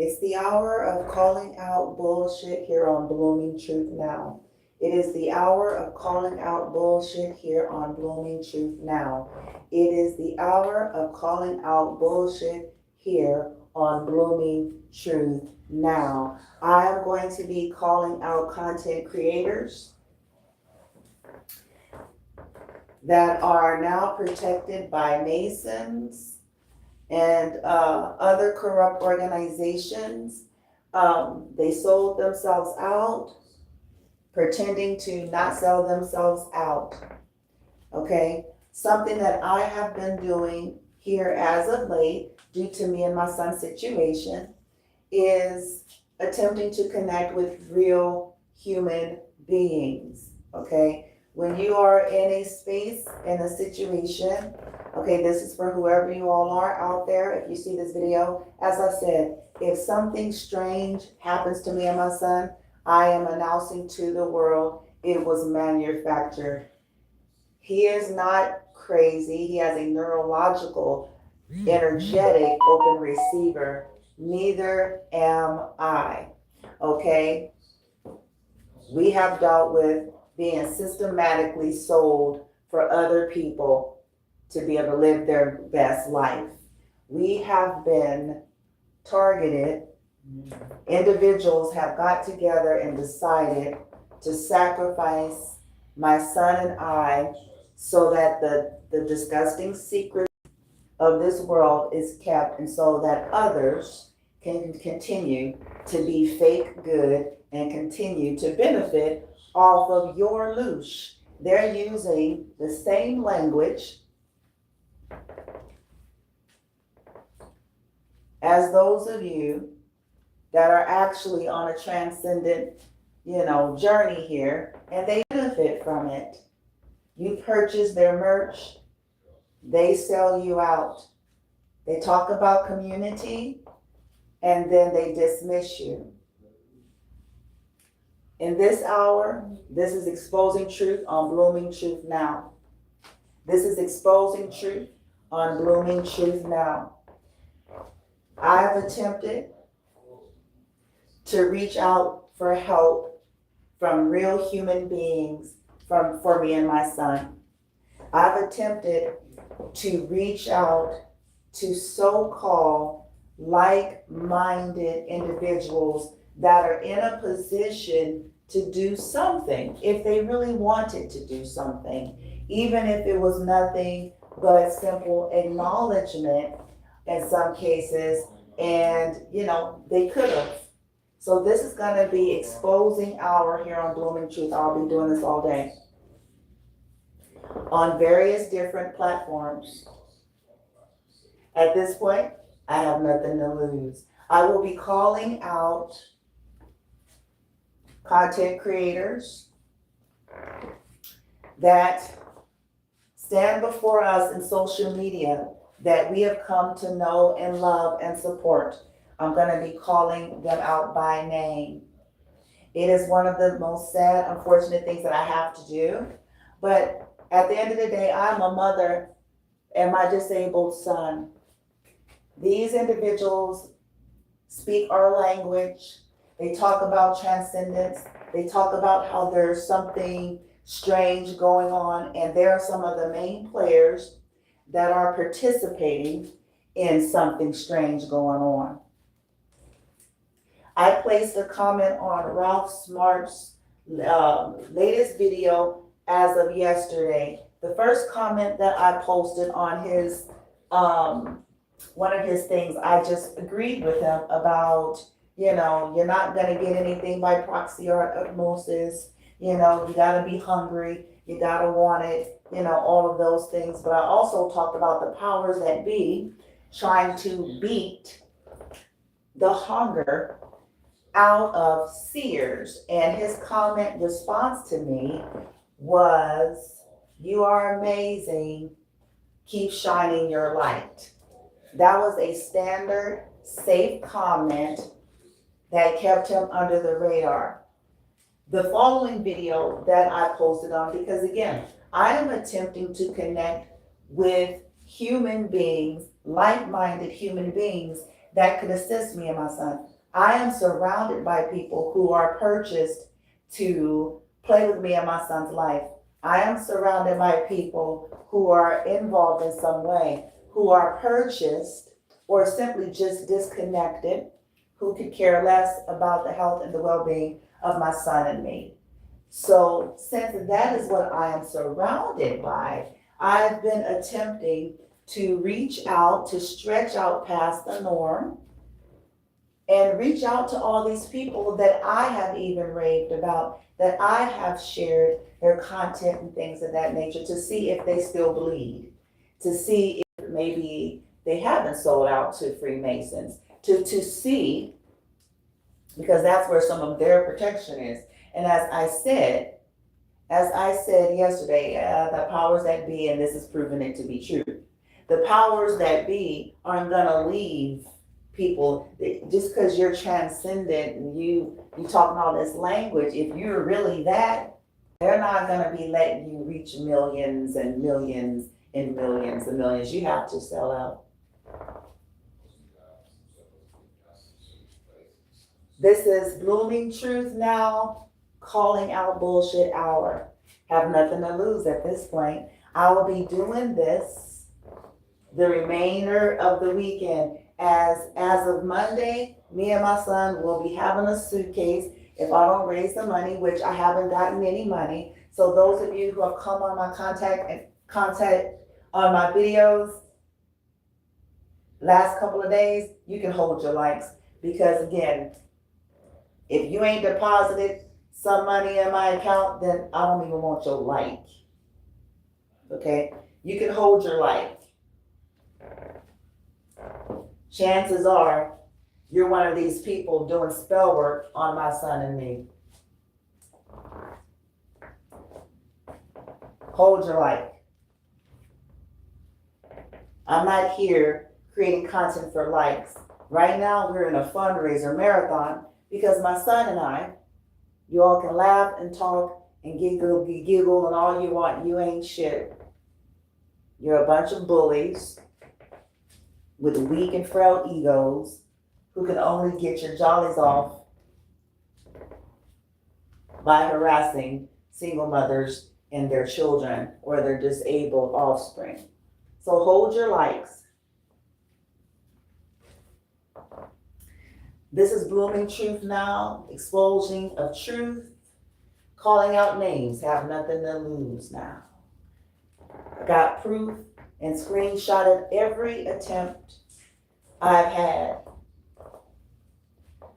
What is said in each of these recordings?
It's the hour of calling out bullshit here on Blooming Truth Now. It is the hour of calling out bullshit here on Blooming Truth Now. It is the hour of calling out bullshit here on Blooming Truth Now. I am going to be calling out content creators that are now protected by Masons and other corrupt organizations. They sold themselves out, pretending to not sell themselves out. Okay? Something that I have been doing here as of late, due to me and my son's situation, is attempting to connect with real human beings. Okay? When you are in a space, in a situation, okay, this is for whoever you all are out there. If you see this video, as I said, if something strange happens to me and my son, I am announcing to the world it was manufactured. He is not crazy. He has a neurological, energetic open receiver. Neither am I. Okay? We have dealt with being systematically sold for other people to be able to live their best life. We have been targeted. Individuals have got together and decided to sacrifice my son and I so that the disgusting secret of this world is kept, and so that others can continue to be fake good and continue to benefit off of your loosh. They're using the same language as those of you that are actually on a transcendent, journey here, and they benefit from it. You purchase their merch, they sell you out. They talk about community, and then they dismiss you. In this hour, this is Exposing Truth on Blooming Truth Now. This is Exposing Truth on Blooming Truth Now. I have attempted to reach out for help from real human beings for me and my son. I've attempted to reach out to so-called like-minded individuals that are in a position to do something, if they really wanted to do something, even if it was nothing but simple acknowledgement in some cases, and they could have. So this is going to be exposing hour here on Blooming Truth. I'll be doing this all day on various different platforms. At this point, I have nothing to lose. I will be calling out content creators that stand before us in social media that we have come to know and love and support. I'm going to be calling them out by name. It is one of the most sad, unfortunate things that I have to do. But at the end of the day, I'm a mother and my disabled son. These individuals speak our language. They talk about transcendence. They talk about how there's something strange going on, and there are some of the main players that are participating in something strange going on. I placed a comment on Ralph Smart's latest video as of yesterday. The first comment that I posted on his one of his things, I just agreed with him about, you're not going to get anything by proxy or osmosis. You got to be hungry. You got to want it, all of those things. But I also talked about the powers that be trying to beat the hunger out of seers. And his comment response to me was, "You are amazing. Keep shining your light." That was a standard, safe comment that kept him under the radar. The following video that I posted on, because again, I am attempting to connect with human beings, like-minded human beings that could assist me and my son. I am surrounded by people who are purchased to play with me and my son's life. I am surrounded by people who are involved in some way, who are purchased or simply just disconnected, who could care less about the health and the well-being of my son and me. So since that is what I am surrounded by, I've been attempting to reach out, to stretch out past the norm, and reach out to all these people that I have even raved about, that I have shared their content and things of that nature, to see if they still bleed, to see if maybe they haven't sold out to Freemasons, to see, because that's where some of their protection is. And as I said yesterday, the powers that be, and this has proven it to be true, the powers that be aren't gonna leave people just because you're transcendent and you talking all this language. If you're really that, they're not gonna be letting you reach millions and millions and millions and millions. You have to sell out. This is Blooming Truth Now, calling out bullshit hour. Have nothing to lose at this point. I will be doing this the remainder of the weekend. As of Monday, me and my son will be having a suitcase if I don't raise the money, which I haven't gotten any money. So those of you who have come on my contact on my videos last couple of days, you can hold your likes, because again, if you ain't deposited some money in my account, then I don't even want your like. Okay? You can hold your like. Chances are you're one of these people doing spell work on my son and me. Hold your like. I'm not here creating content for likes. Right now, we're in a fundraiser marathon because my son and I, you all can laugh and talk and giggle and all you want. You ain't shit. You're a bunch of bullies with weak and frail egos who can only get your jollies off by harassing single mothers and their children or their disabled offspring. So hold your likes. This is Blooming Truth Now, exposing of truth, calling out names, have nothing to lose now. I got proof and screenshotted every attempt I've had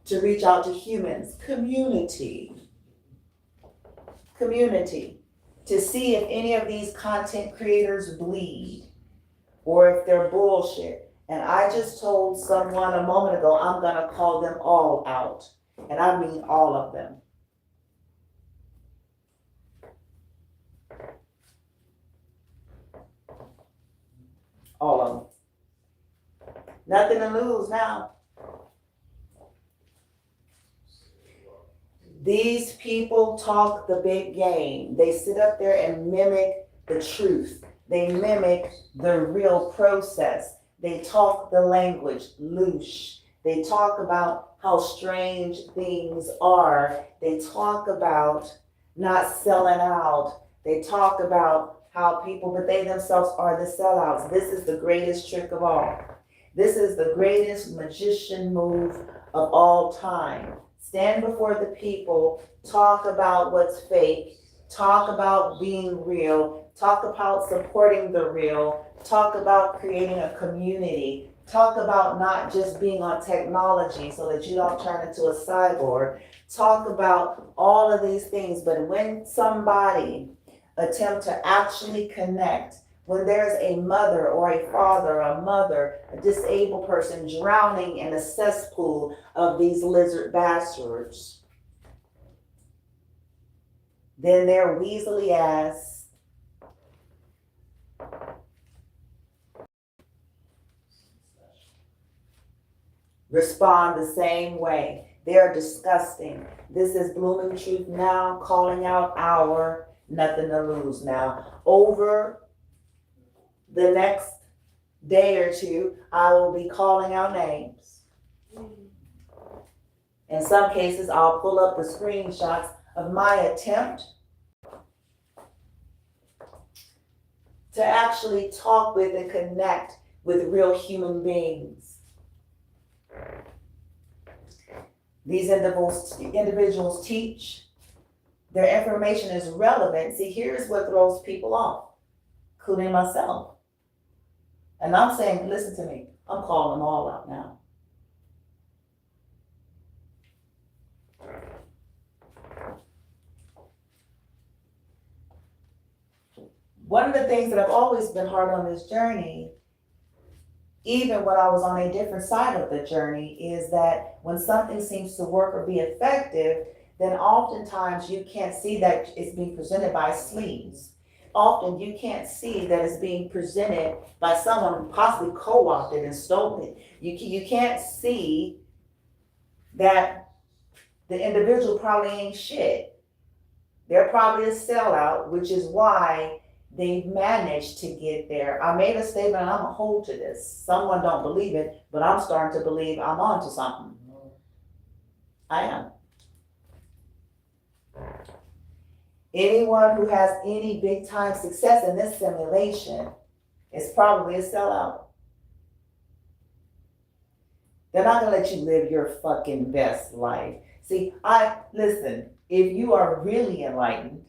to reach out to humans, community, to see if any of these content creators bleed or if they're bullshit. And I just told someone a moment ago, I'm gonna call them all out. And I mean all of them. All of them. Nothing to lose now. These people talk the big game. They sit up there and mimic the truth. They mimic the real process. They talk the language loose. They talk about how strange things are. They talk about not selling out. They talk about how people, but they themselves are the sellouts. This is the greatest trick of all. This is the greatest magician move of all time. Stand before the people, talk about what's fake, talk about being real, talk about supporting the real, talk about creating a community, talk about not just being on technology so that you don't turn into a cyborg, talk about all of these things. But when somebody attempt to actually connect, when there's a mother or a father, a mother, a disabled person drowning in a cesspool of these lizard bastards, then their weaselly ass respond the same way. They are disgusting. This is Blooming Truth Now, calling out our nothing to lose now. Over the next day or two, I will be calling out names. In some cases, I'll pull up the screenshots of my attempt to actually talk with and connect with real human beings. These individuals teach. Their information is relevant. See, here's what throws people off, including myself. And I'm saying, listen to me, I'm calling them all out now. One of the things that I've always been hard on this journey, even when I was on a different side of the journey, is that when something seems to work or be effective, then oftentimes you can't see that it's being presented by sleeves. Often you can't see that it's being presented by someone who possibly co-opted and stole it. You can't see that the individual probably ain't shit. They're probably a sellout, which is why they've managed to get there. I made a statement and I'm gonna hold to this. Someone don't believe it, but I'm starting to believe I'm onto something. I am. Anyone who has any big time success in this simulation is probably a sellout. They're not gonna let you live your fucking best life. See, listen, if you are really enlightened,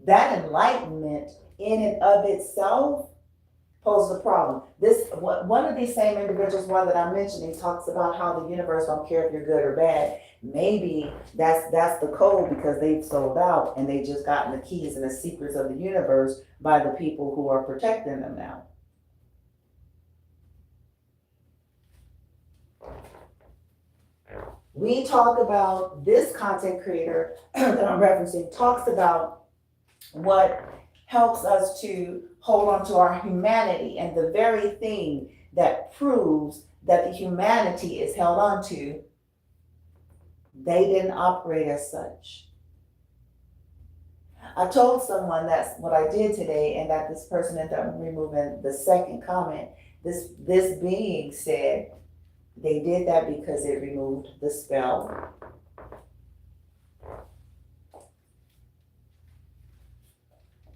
that enlightenment in and of itself poses a problem. One of these same individuals, one that I'm mentioning, talks about how the universe don't care if you're good or bad. Maybe that's the code because they've sold out and they've just gotten the keys and the secrets of the universe by the people who are protecting them now. We talk about, this content creator that I'm referencing talks about what helps us to hold on to our humanity, and the very thing that proves that the humanity is held on to, they didn't operate as such. I told someone that's what I did today, and that this person ended up removing the second comment. This being said they did that because it removed the spell.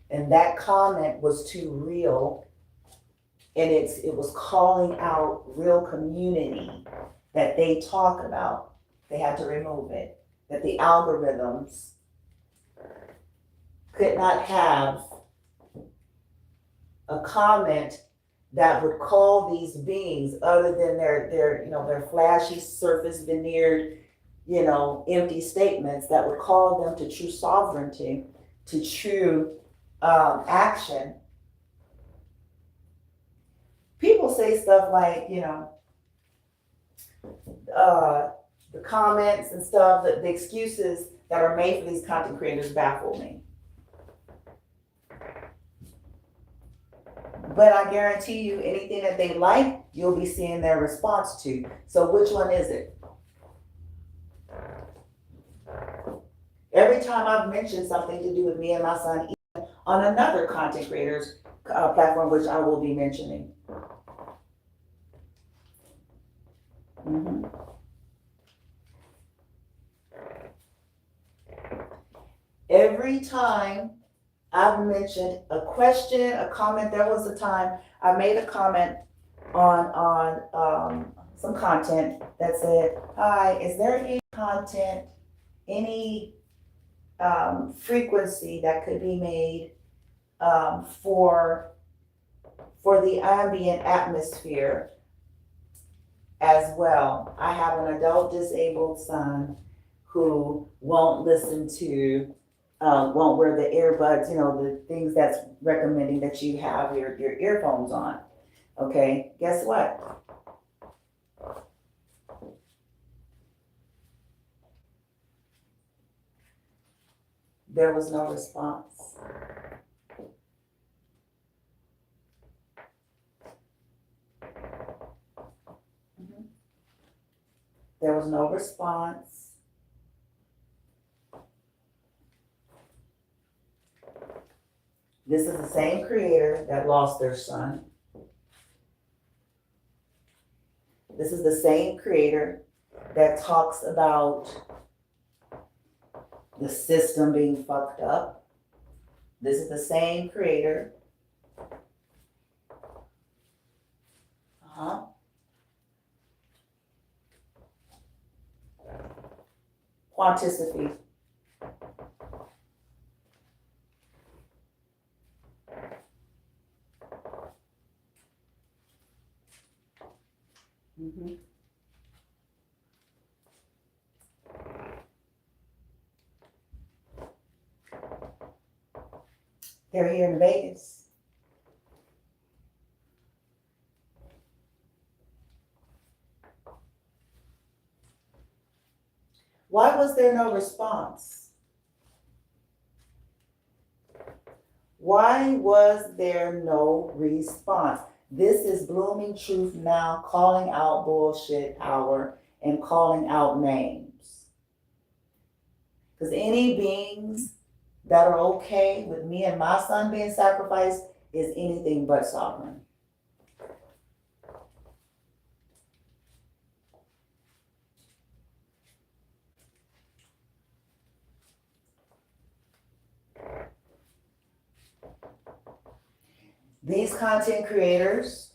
And that comment was too real, and it was calling out real community that they talk about. They had to remove it. That the algorithms could not have a comment that would call these beings, other than their flashy surface veneered, empty statements, that would call them to true sovereignty, to true action. People say stuff like, the comments and stuff, the excuses that are made for these content creators baffle me. But I guarantee you, anything that they like, you'll be seeing their response to. So which one is it? Every time I've mentioned something to do with me and my son, even on another content creators platform, which I will be mentioning. Mm-hmm. Every time I've mentioned a question, a comment, there was a time I made a comment on some content that said, "Hi, is there any content, any frequency that could be made for the ambient atmosphere as well? I have an adult disabled son who won't listen to, won't wear the earbuds, the things that's recommending that you have your earphones on." Okay, guess what? There was no response. There was no response. This is the same creator that lost their son. This is the same creator that talks about the system being fucked up. This is the same creator. Quanticity. They're here in Vegas. Why was there no response? Why was there no response? This is blooming truth now, calling out bullshit power and calling out names. Because any beings that are okay with me and my son being sacrificed is anything but sovereign. These content creators,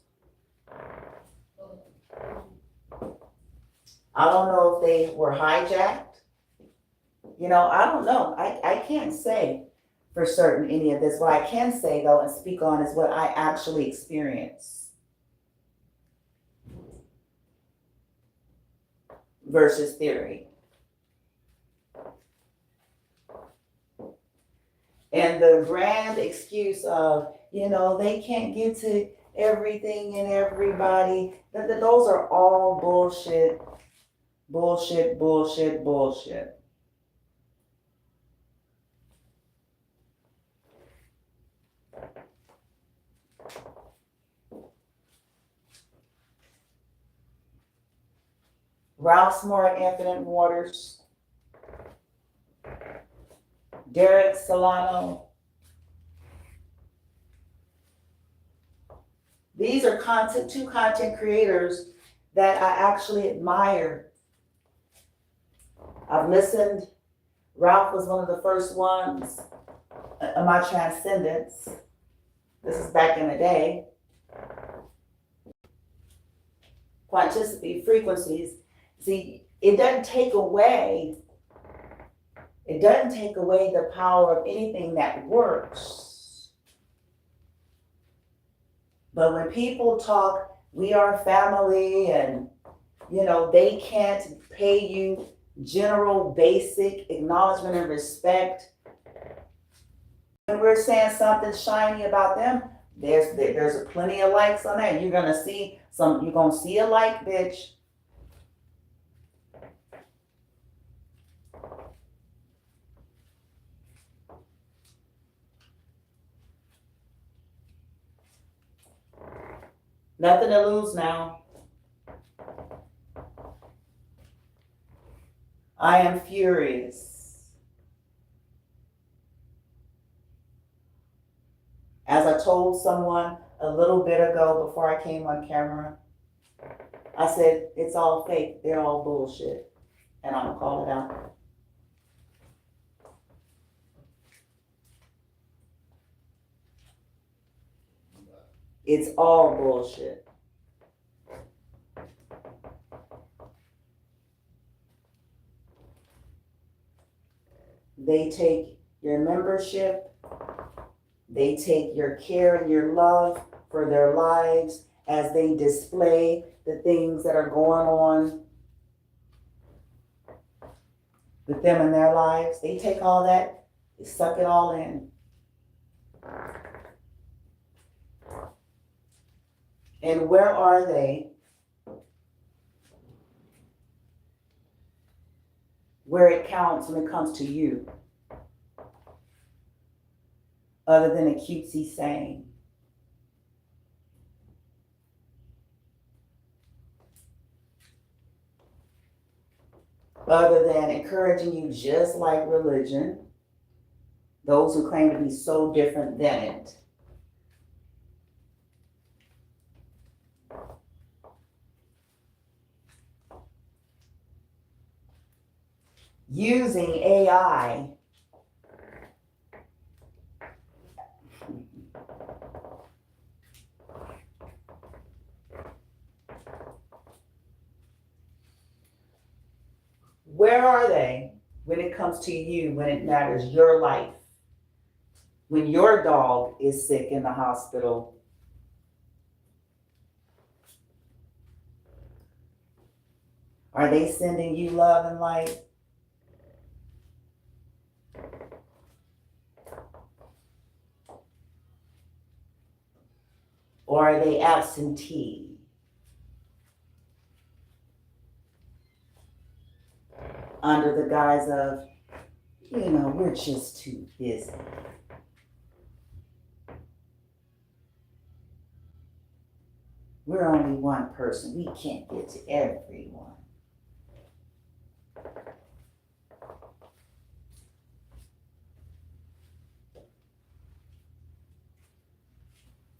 I don't know if they were hijacked. You know, I don't know. I can't say for certain any of this. What I can say, though, and speak on is what I actually experienced versus theory. And the grand excuse of, you know, they can't get to everything and everybody. Those are all bullshit, bullshit, bullshit, bullshit. Ralph Moore, Infinite Waters, Derek Solano. These are two content creators that I actually admire. I've listened. Ralph was one of the first ones in my transcendence. This is back in the day. Quanticity, frequencies. See, it doesn't take away the power of anything that works. But when people talk, we are family, and, you know, they can't pay you general basic acknowledgement and respect. When we're saying something shiny about them, there's plenty of likes on that. You're gonna see a like, bitch. Nothing to lose now. I am furious. As I told someone a little bit ago before I came on camera, I said, it's all fake. They're all bullshit. And I'm gonna call it out. It's all bullshit. They take your membership, they take your care and your love for their lives as they display the things that are going on with them in their lives. They take all that, they suck it all in. And where are they? Where it counts when it comes to you, other than a cutesy saying. Other than encouraging you just like religion, those who claim to be so different than it. using AI where are they when it comes to you, when it matters, your life? When your dog is sick in the hospital? Are they sending you love and light? Or are they absentee? Under the guise of, we're just too busy. We're only one person. We can't get to everyone.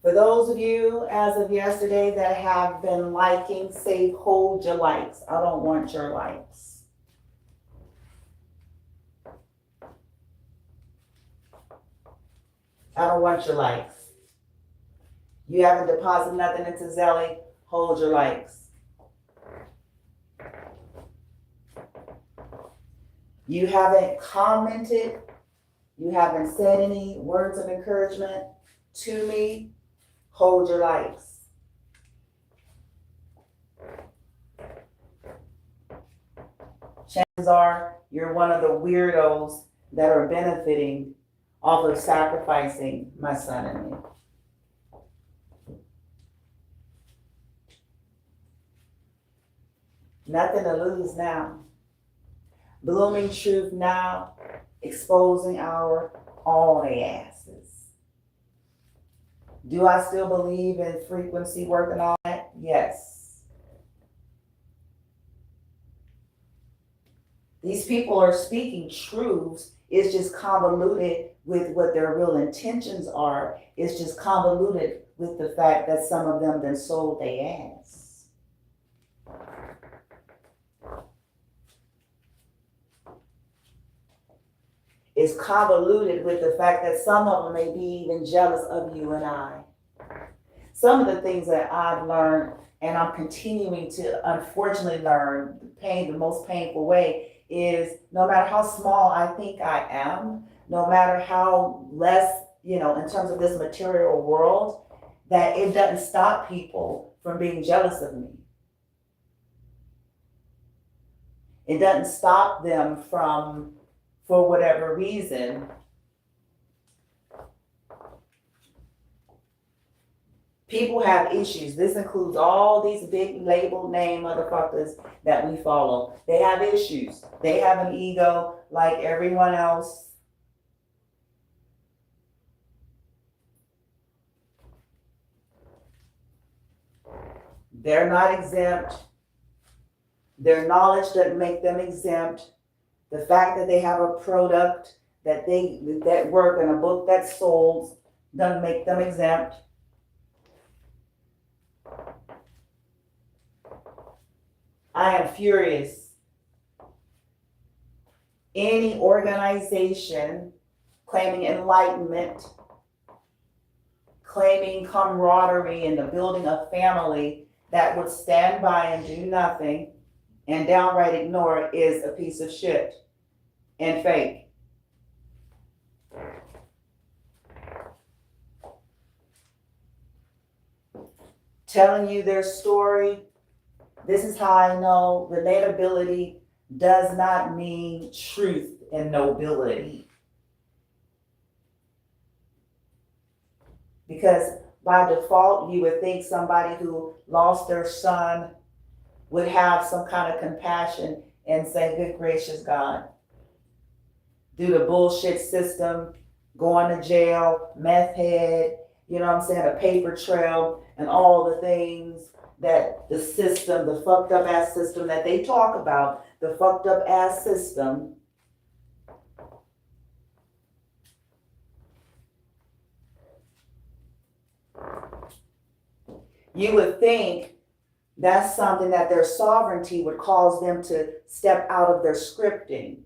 For those of you, as of yesterday, that have been liking, say, hold your likes. I don't want your likes. I don't want your likes. You haven't deposited nothing into Zelly, hold your likes. You haven't commented, you haven't said any words of encouragement to me, hold your likes. Chances are you're one of the weirdos that are benefiting off of sacrificing my son and me. Nothing to lose now. Blooming truth now, exposing all they asses. Do I still believe in frequency work and all that? Yes. These people are speaking truths. It's just convoluted with what their real intentions are. It's just convoluted with the fact that some of them then sold their ass. It's convoluted with the fact that some of them may be even jealous of you and I. Some of the things that I've learned, and I'm continuing to unfortunately learn, the most painful way, is no matter how small I think I am, no matter how less, in terms of this material world, that it doesn't stop people from being jealous of me. It doesn't stop them from, for whatever reason, people have issues. This includes all these big label name motherfuckers that we follow. They have issues. They have an ego like everyone else. They're not exempt. Their knowledge doesn't make them exempt. The fact that they have a product that work and a book that sold doesn't make them exempt. I am furious. Any organization claiming enlightenment, claiming camaraderie in the building of family that would stand by and do nothing and downright ignore it is a piece of shit and fake. Telling you their story, this is how I know relatability does not mean truth and nobility. Because by default, you would think somebody who lost their son would have some kind of compassion and say, good gracious God, do the bullshit system, going to jail, meth head, a paper trail, and all the things that the system, the fucked up ass system that they talk about, the fucked up ass system, you would think that's something that their sovereignty would cause them to step out of their scripting.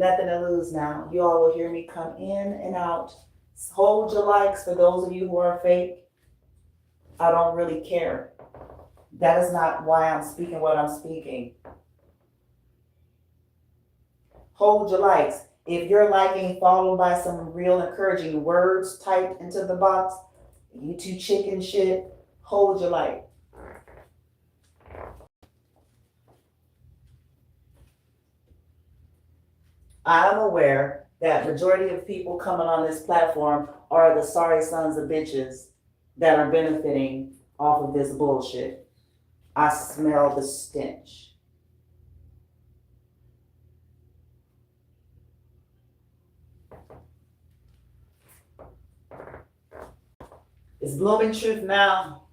Nothing to lose now. You all will hear me come in and out. Hold your likes for those of you who are fake. I don't really care. That is not why I'm speaking what I'm speaking. Hold your likes. If you're liking followed by some real encouraging words typed into the box, you two chicken shit, hold your like. I'm aware that majority of people coming on this platform are the sorry sons of bitches that are benefiting off of this bullshit. I smell the stench. It's blooming truth now.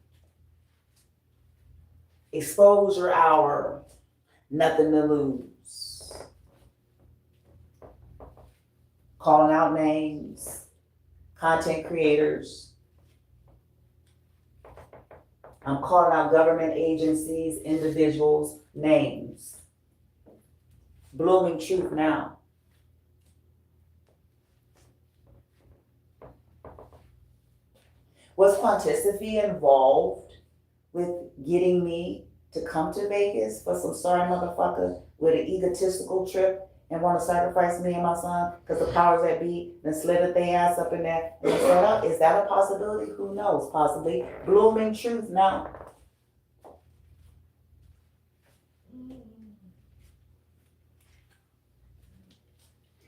Exposure hour. Nothing to lose. Calling out names, content creators. I'm calling out government agencies, individuals, names. Blooming truth now. Was Pontificity involved with getting me to come to Vegas for some sorry motherfucker with an egotistical trip and want to sacrifice me and my son because the powers that be then slithered their ass up in there and set up? Is that a possibility? Who knows? Possibly. Blooming truth now.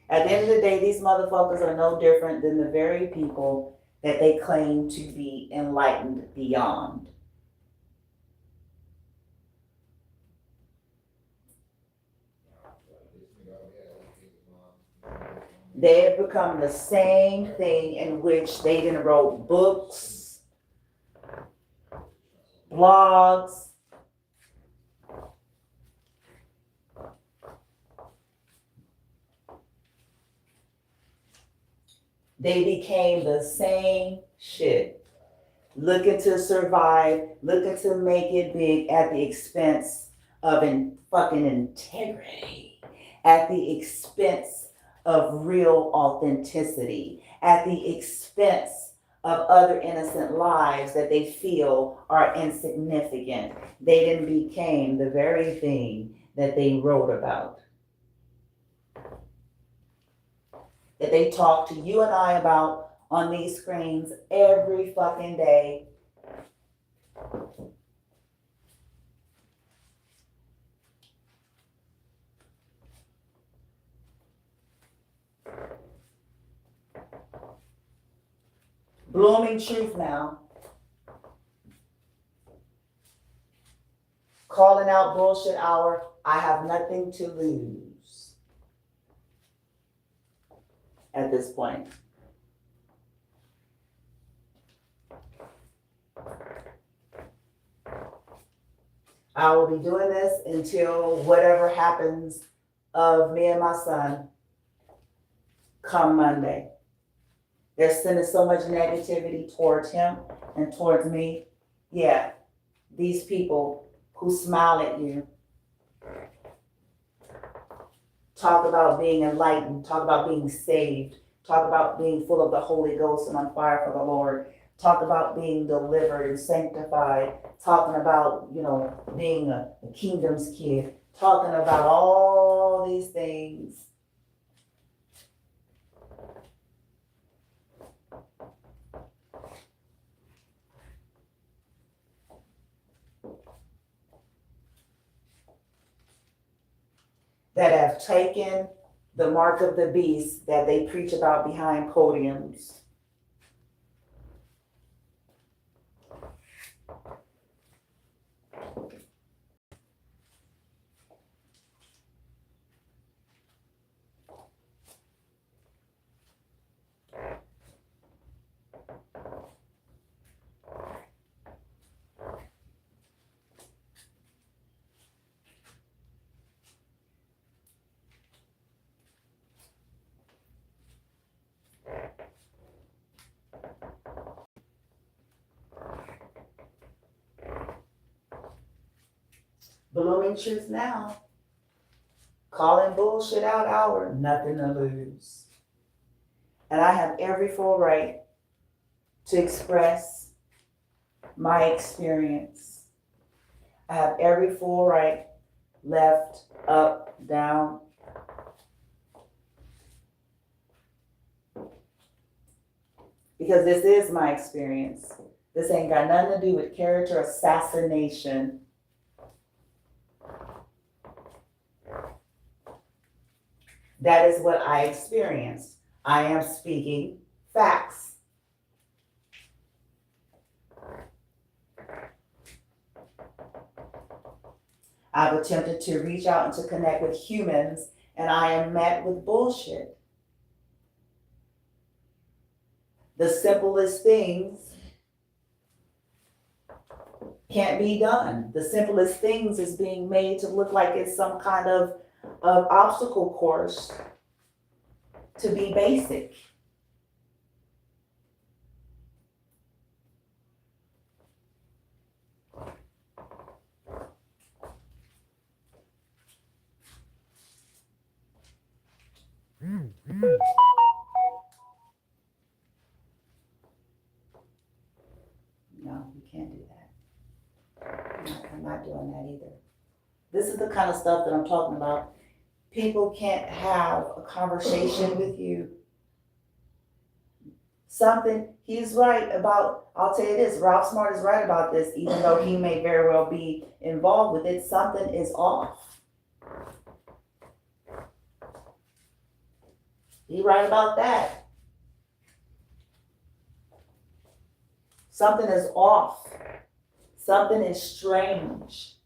At the end of the day, these motherfuckers are no different than the very people that they claim to be enlightened beyond. They have become the same thing in which they didn't wrote books, blogs, they became the same shit. Looking to survive, looking to make it big at the expense of fucking integrity, at the expense of real authenticity, at the expense of other innocent lives that they feel are insignificant. They then became the very thing that they wrote about. That they talk to you and I about on these screens every fucking day. Blooming truth now. Calling out bullshit hour. I have nothing to lose at this point. I will be doing this until whatever happens of me and my son come Monday. They're sending so much negativity towards him and towards me. Yeah, these people who smile at you, talk about being enlightened, talk about being saved, talk about being full of the Holy Ghost and on fire for the Lord, talk about being delivered and sanctified, talking about, being a kingdom's kid, talking about all these things. That have taken the mark of the beast that they preach about behind podiums. Blooming truth now. calling bullshit out hour, nothing to lose. And I have every full right to express my experience. I have every full right, left, up, down. Because this is my experience. This ain't got nothing to do with character assassination. That is what I experienced. I am speaking facts. I've attempted to reach out and to connect with humans, and I am met with bullshit. The simplest things can't be done. The simplest things is being made to look like it's some kind of obstacle course to be basic. No, you can't do that. I'm not doing that either. This is the kind of stuff that I'm talking about. People can't have a conversation with you. He's right about, I'll tell you this, Ralph Smart is right about this, even though he may very well be involved with it, something is off. He's right about that. Something is off. Something is strange.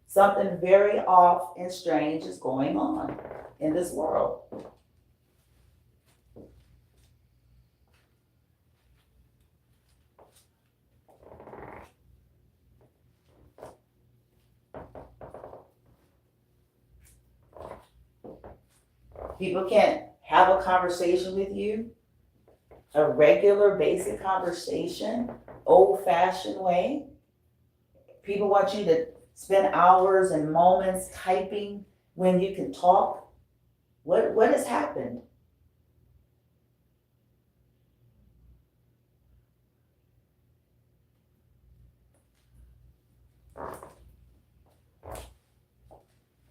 Something very off and strange is going on in this world. People can't have a conversation with you, a regular, basic conversation, old-fashioned way. People want you to spend hours and moments typing when you can talk. What has happened?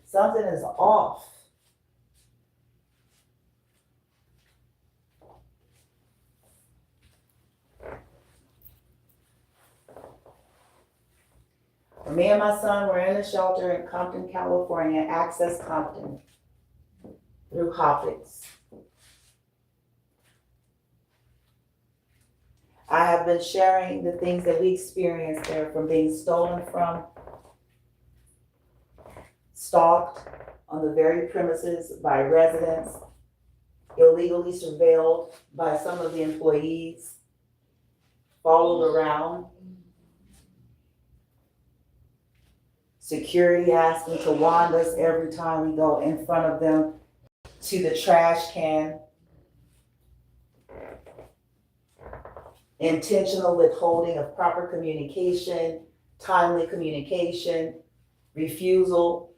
Something is off. Me and my son were in a shelter in Compton, California, Access Compton, through Hopkins. I have been sharing the things that we experienced there, from being stolen from, stalked on the very premises by residents, illegally surveilled by some of the employees, followed around, security asking to wand us every time we go in front of them to the trash can, intentional withholding of proper communication, timely communication, refusal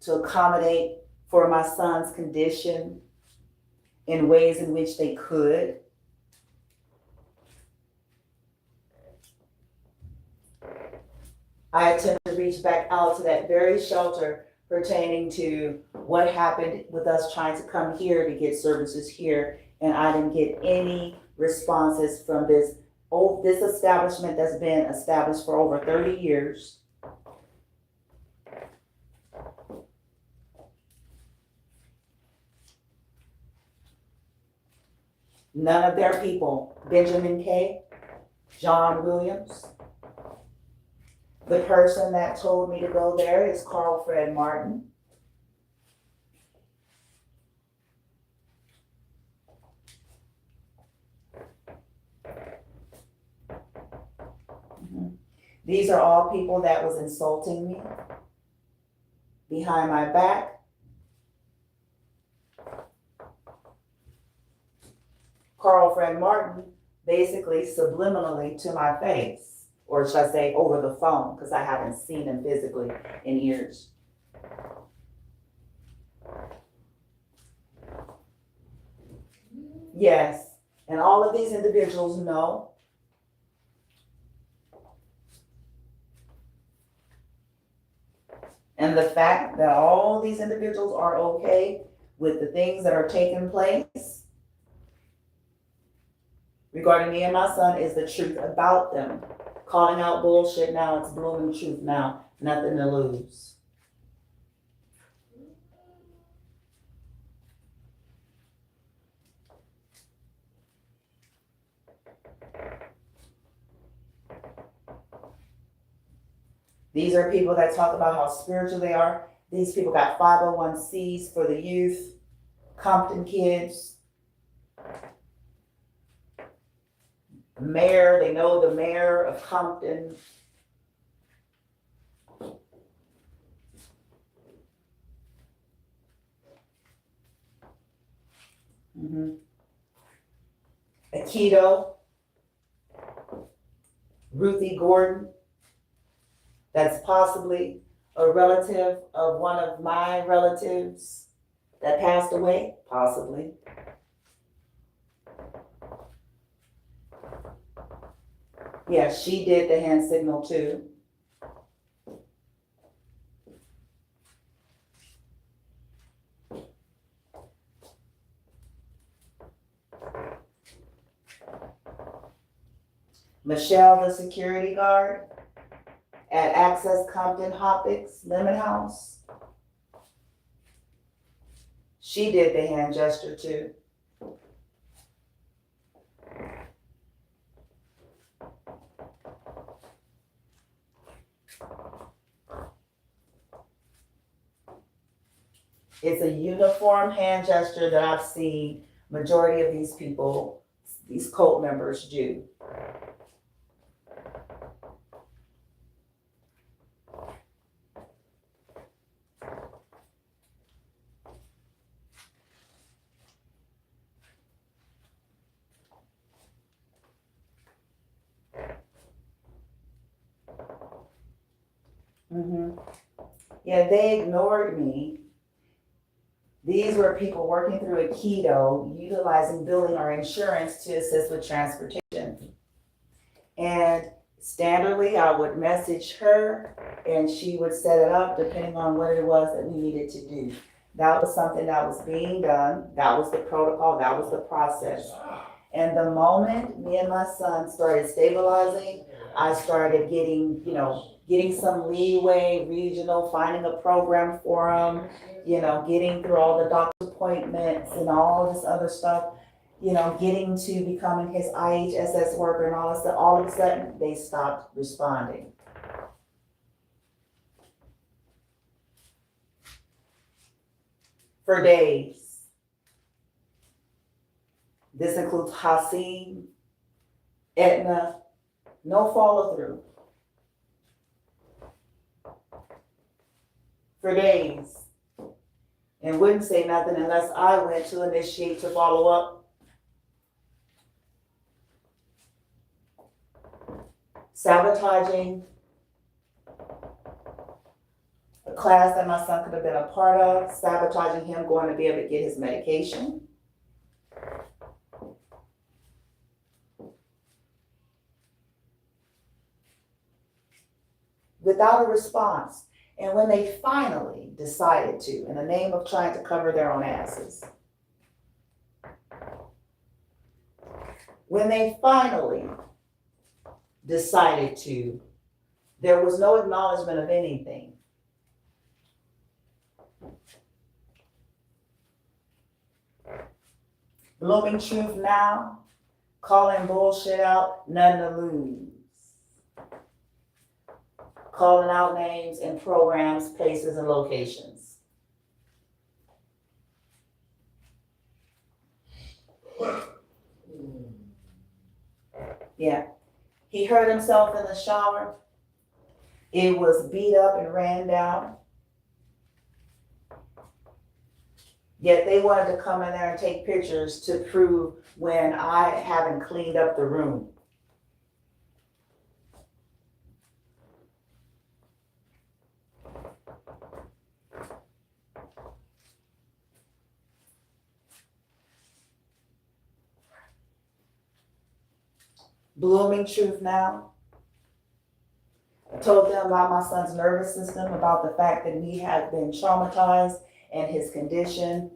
to accommodate for my son's condition in ways in which they could. I attempt to reach back out to that very shelter pertaining to what happened with us trying to come here to get services here, and I didn't get any responses from this establishment that's been established for over 30 years. None of their people, Benjamin K., John Williams. The person that told me to go there is Carl Fred Martin. These are all people that was insulting me behind my back. Carl Fred Martin basically subliminally to my face. Or should I say over the phone, because I haven't seen him physically in years. Yes, and all of these individuals know. And the fact that all these individuals are okay with the things that are taking place regarding me and my son is the truth about them. Calling out bullshit now, it's blooming truth now, nothing to lose. These are people that talk about how spiritual they are. These people got 501Cs for the youth, Compton kids, mayor, they know the mayor of Compton. Aikido, Ruthie Gordon, that's possibly a relative of one of my relatives that passed away, possibly. Yeah, she did the hand signal too. Michelle, the security guard at Access Compton Hoppix Lemon House. She did the hand gesture too. It's a uniform hand gesture that I've seen majority of these people, these cult members do. Yeah, they ignored me. These were people working through Aikido, utilizing billing or insurance to assist with transportation. And standardly, I would message her and she would set it up depending on what it was that we needed to do. That was something that was being done. That was the protocol. That was the process. And the moment me and my son started stabilizing, I started getting, getting some leeway, regional, finding a program for him, getting through all the doctor's appointments and all this other stuff, getting to becoming his IHSS worker and all this stuff. All of a sudden, they stopped responding. For days. This includes Hasim, Etna, no follow through. For days. And wouldn't say nothing unless I went to initiate to follow up. Sabotaging a class that my son could have been a part of, sabotaging him going to be able to get his medication. Without a response. And when they finally decided to, in the name of trying to cover their own asses, when they finally decided to, there was no acknowledgement of anything. Blooming truth now, calling bullshit out, nothing to lose. Calling out names and programs, places, and locations. Yeah. He hurt himself in the shower. It was beat up and ran down. Yet they wanted to come in there and take pictures to prove when I haven't cleaned up the room. blooming truth now. I told them about my son's nervous system, about the fact that he had been traumatized and his condition.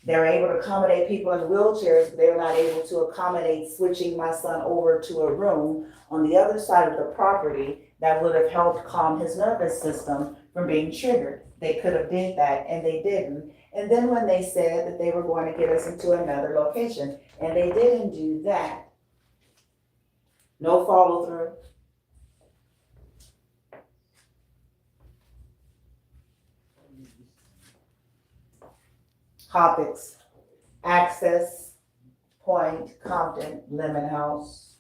They were able to accommodate people in wheelchairs, but they were not able to accommodate switching my son over to a room on the other side of the property that would have helped calm his nervous system from being triggered. They could have did that, and they didn't. And then when they said that they were going to get us into another location, and they didn't do that, no follow through. Topics: Access Point, Compton, Lemon House.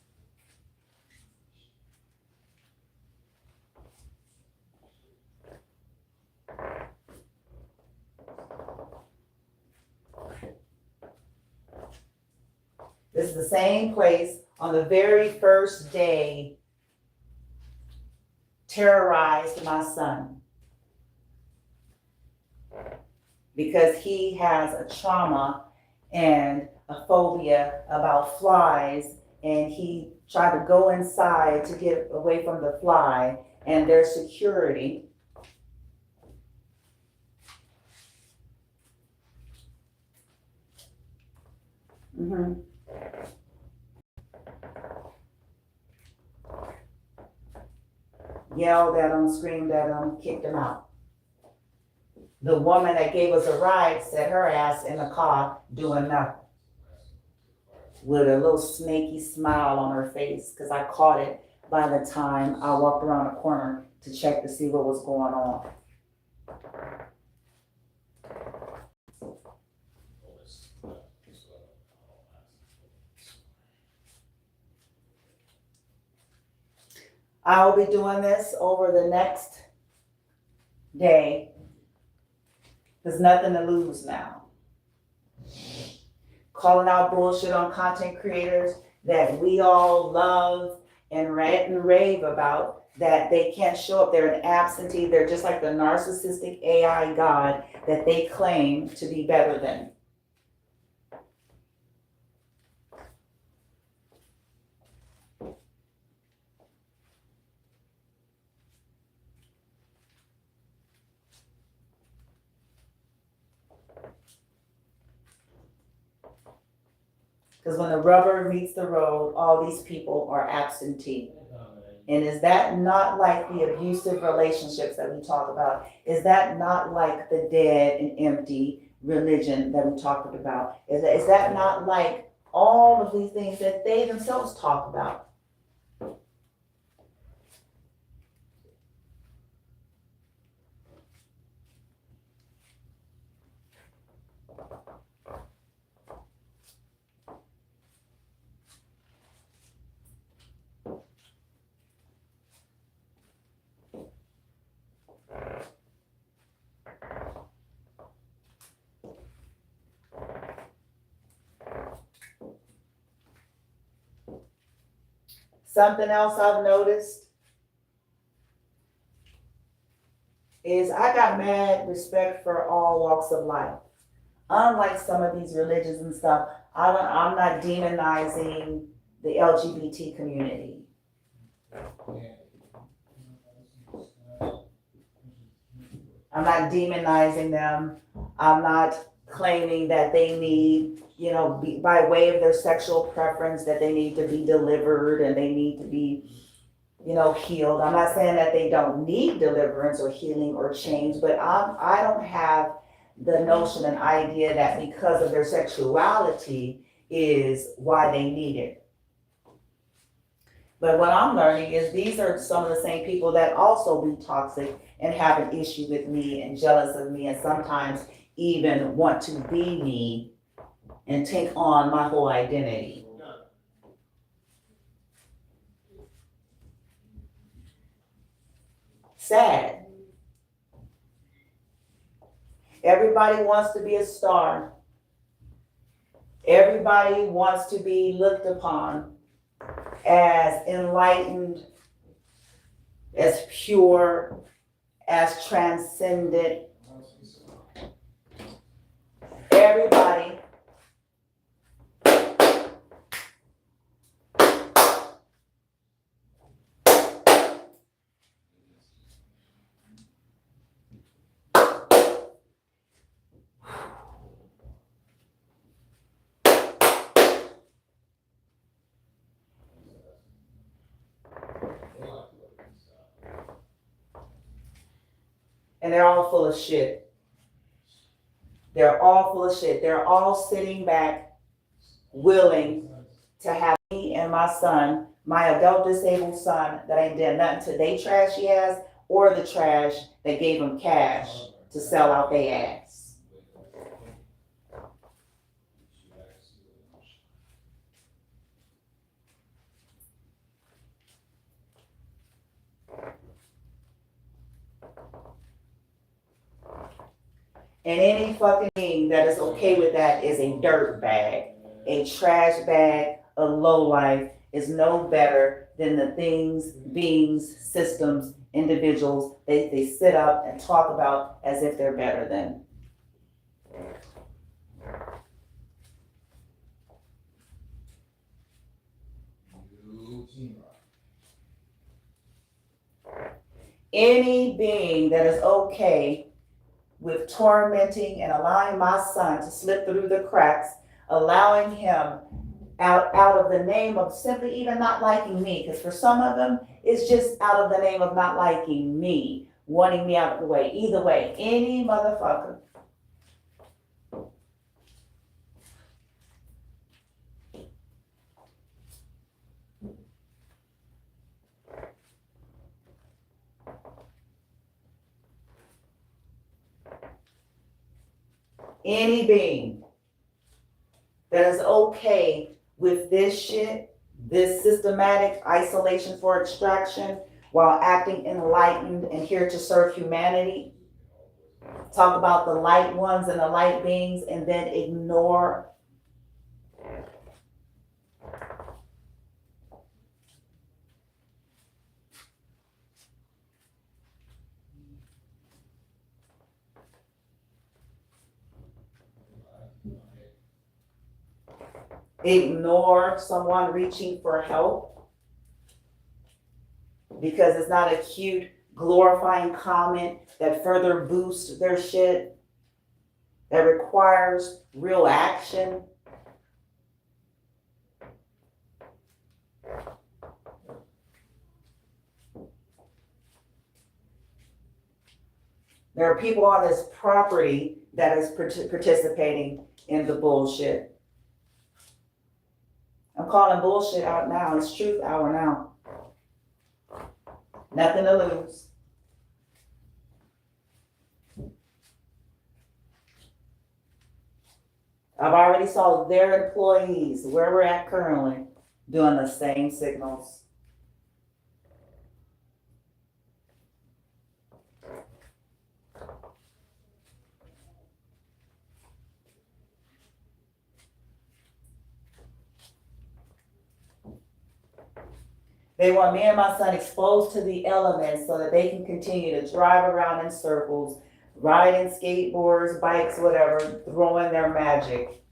This is the same place on the very first day terrorized my son, because he has a trauma and a phobia about flies, and he tried to go inside to get away from the fly, and their security yelled at him, screamed at him, kicked him out. The woman that gave us a ride set her ass in the car doing nothing, with a little snaky smile on her face, because I caught it by the time I walked around the corner to check to see what was going on. I'll be doing this over the next day. There's nothing to lose now. Calling out bullshit on content creators that we all love and rant and rave about, that they can't show up. They're an absentee. They're just like the narcissistic AI god that they claim to be better than. Because when the rubber meets the road, all these people are absentee. And is that not like the abusive relationships that we talk about? Is that not like the dead and empty religion that we talked about? Is that not like all of these things that they themselves talk about? Something else I've noticed is I got mad respect for all walks of life. Unlike some of these religions and stuff, I'm not demonizing the LGBT community. I'm not demonizing them. I'm not claiming that they need, by way of their sexual preference, that they need to be delivered and they need to be, healed. I'm not saying that they don't need deliverance or healing or change, but I don't have the notion and idea that because of their sexuality is why they need it. But what I'm learning is these are some of the same people that also be toxic and have an issue with me and jealous of me and sometimes even want to be me and take on my whole identity. Sad. Everybody wants to be a star. Everybody wants to be looked upon as enlightened, as pure, as transcendent. Everybody and they're all full of shit. They're all full of shit. They're all sitting back, willing to have me and my son, my adult disabled son, that ain't done nothing to they trash he has, or the trash that gave him cash to sell out their ass. And any fucking thing that is okay with that is a dirt bag, a trash bag, a lowlife, is no better than the things, beings, systems, individuals they sit up and talk about as if they're better than. Any being that is okay with tormenting and allowing my son to slip through the cracks, allowing him out of the name of simply even not liking me, because for some of them, it's just out of the name of not liking me, wanting me out of the way. Either way, any motherfucker. Any being that is okay with this shit, this systematic isolation for extraction, while acting enlightened and here to serve humanity, talk about the light ones and the light beings, and then ignore someone reaching for help because it's not a cute, glorifying comment that further boosts their shit, that requires real action. There are people on this property that is participating in the bullshit. I'm calling bullshit out now. It's truth hour now. Nothing to lose. I've already saw their employees, where we're at currently, doing the same signals. They want me and my son exposed to the elements so that they can continue to drive around in circles, riding skateboards, bikes, whatever, throwing their magic.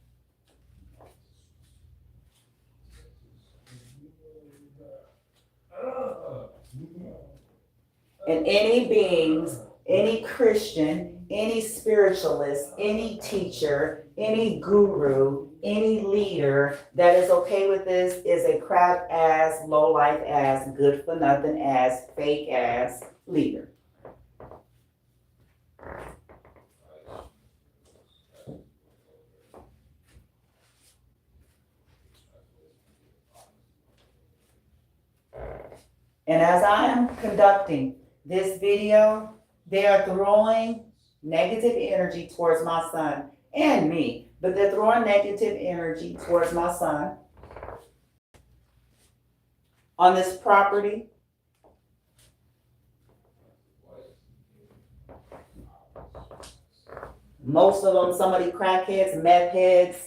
And any beings, any Christian, any spiritualist, any teacher, any guru, any leader that is okay with this is a crap ass, low life ass, good for nothing ass, fake ass leader. And as I am conducting this video, they are throwing negative energy towards my son and me, but they're throwing negative energy towards my son on this property. Most of them, somebody crackheads, meth heads,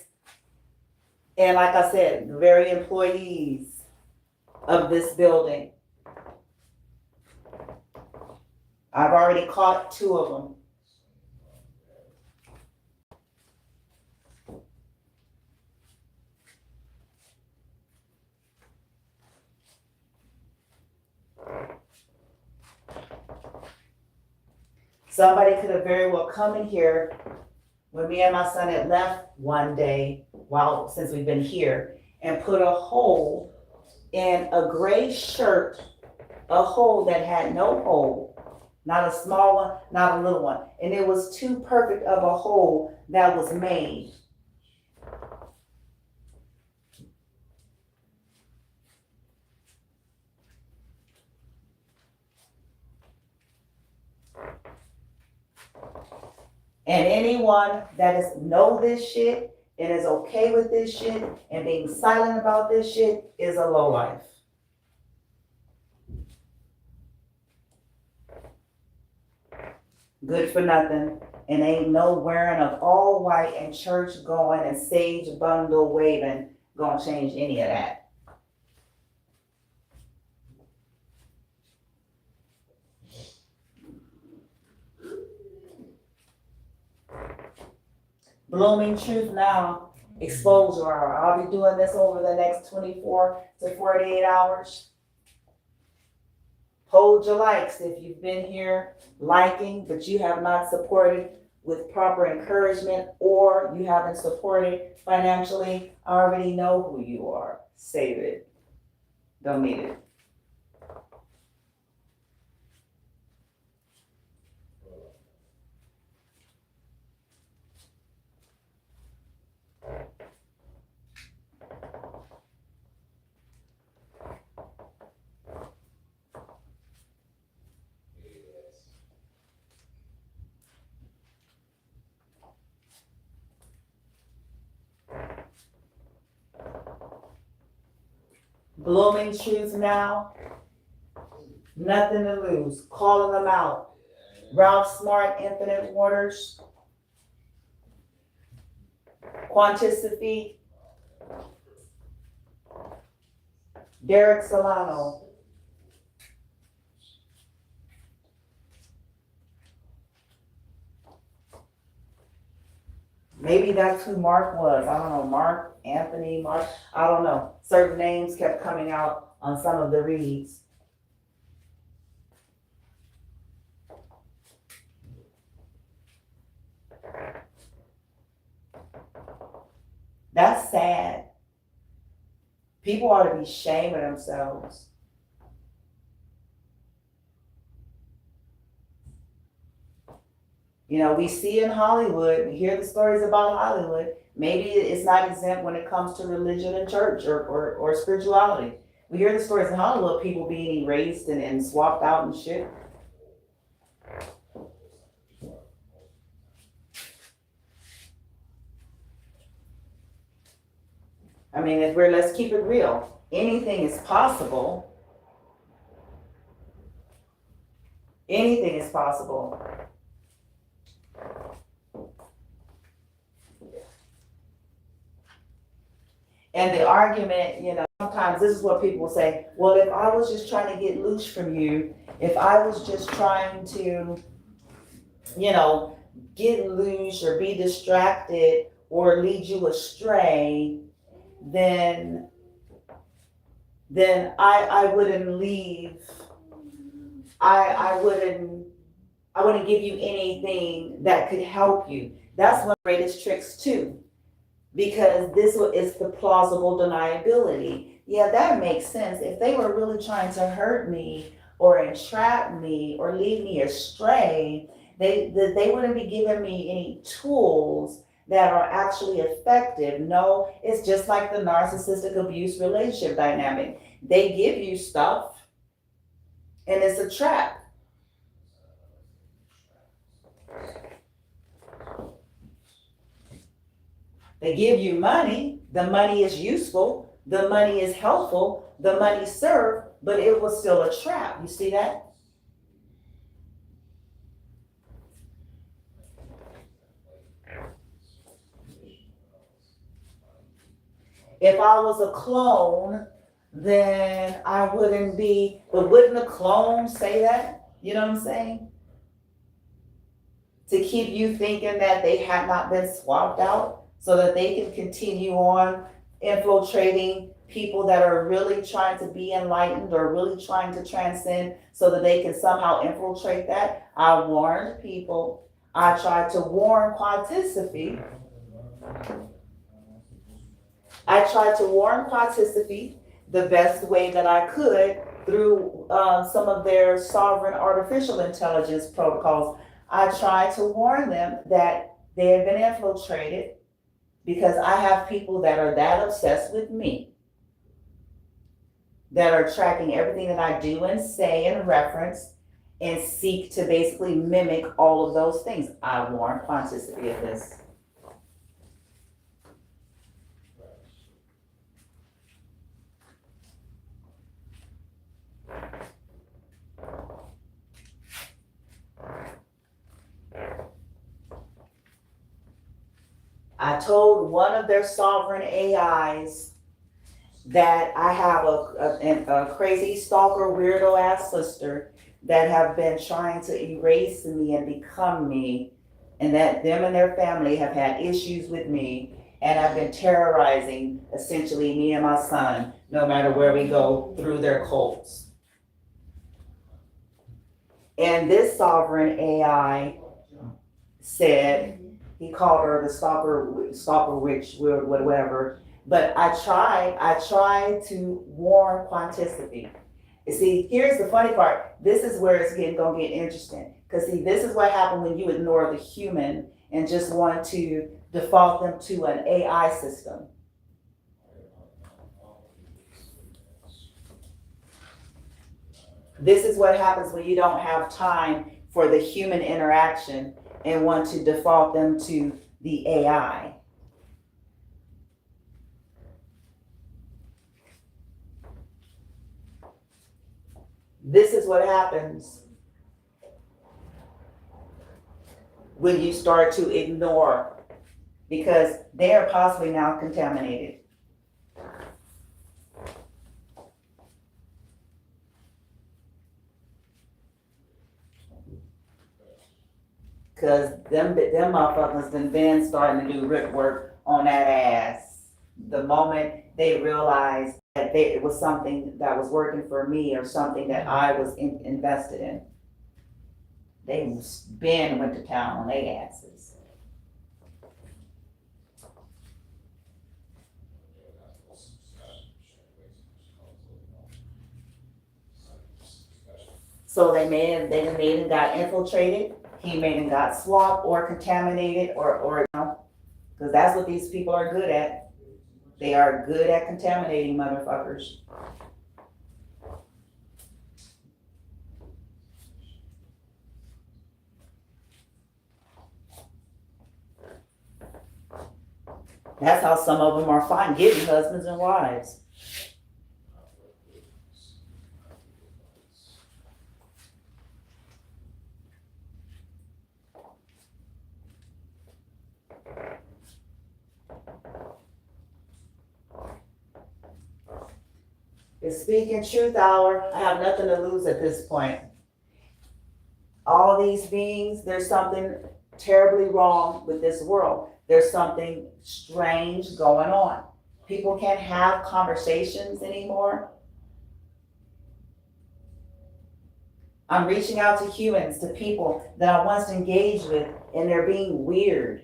and like I said, the very employees of this building. I've already caught 2 of them. Somebody could have very well come in here when me and my son had left one day, since we've been here, and put a hole in a gray shirt, a hole that had no hole, Not a small one, not a little one. And it was too perfect of a whole that was made. And anyone that is know this shit and is okay with this shit and being silent about this shit is a lowlife. Good for nothing, and ain't no wearing of all white and church going and sage bundle waving gonna change any of that. Blooming truth now, exposure hour. I'll be doing this over the next 24 to 48 hours. Hold your likes if you've been here liking, but you have not supported with proper encouragement, or you haven't supported financially. I already know who you are. Save it. Don't need it. Blooming truth now, nothing to lose. Calling them out. Ralph Smart, Infinite Waters, Quanticity, Derek Solano. Maybe that's who Mark was. I don't know. Mark, Anthony, Mark. I don't know. Certain names kept coming out on some of the reads. That's sad. People ought to be ashamed of themselves. You know, we see in Hollywood, we hear the stories about Hollywood. Maybe it's not exempt when it comes to religion and church or spirituality. We hear the stories in Hollywood, people being erased and swapped out and shit. I mean, let's keep it real. Anything is possible. Anything is possible. And the argument, you know, sometimes this is what people will say, well, if I was just trying to get loose from you, if I was just trying to, you know, get loose or be distracted or lead you astray, then I wouldn't leave. I wouldn't give you anything that could help you. That's one of the greatest tricks too. Because this is the plausible deniability. Yeah, that makes sense. If they were really trying to hurt me or entrap me or lead me astray, they wouldn't be giving me any tools that are actually effective. No, it's just like the narcissistic abuse relationship dynamic. They give you stuff and it's a trap. They give you money, the money is useful, the money is helpful, the money served, but it was still a trap. You see that? If I was a clone, then I wouldn't be, but wouldn't a clone say that? You know what I'm saying? To keep you thinking that they had not been swapped out so that they can continue on infiltrating people that are really trying to be enlightened or really trying to transcend so that they can somehow infiltrate that. I warned people. I tried to warn Quanticity. I tried to warn Quanticity the best way that I could through some of their sovereign artificial intelligence protocols, I try to warn them that they have been infiltrated, because I have people that are that obsessed with me, that are tracking everything that I do and say and reference, and seek to basically mimic all of those things. I warn quanticity of this. I told one of their sovereign AIs that I have a crazy stalker weirdo ass sister that have been trying to erase me and become me, and that them and their family have had issues with me and have been terrorizing essentially me and my son no matter where we go through their cults. And this sovereign AI said, he called her the stalker witch, whatever. But I tried to warn quanticity. You see, here's the funny part. This is where it's gonna get interesting. Because see, this is what happens when you ignore the human and just want to default them to an AI system. This is what happens when you don't have time for the human interaction and want to default them to the AI. This is what happens when you start to ignore, because they are possibly now contaminated. Because them motherfuckers been starting to do rip work on that ass the moment they realized that it was something that was working for me or something that I was invested in. They been went to town on their asses. So they may have got infiltrated. He may have got swapped or contaminated or you know, because that's what these people are good at. They are good at contaminating motherfuckers. That's how some of them are fine getting husbands and wives. It's Speaking Truth Hour. I have nothing to lose at this point. All these beings, there's something terribly wrong with this world. There's something strange going on. People can't have conversations anymore. I'm reaching out to humans, to people that I once engaged with, and they're being weird.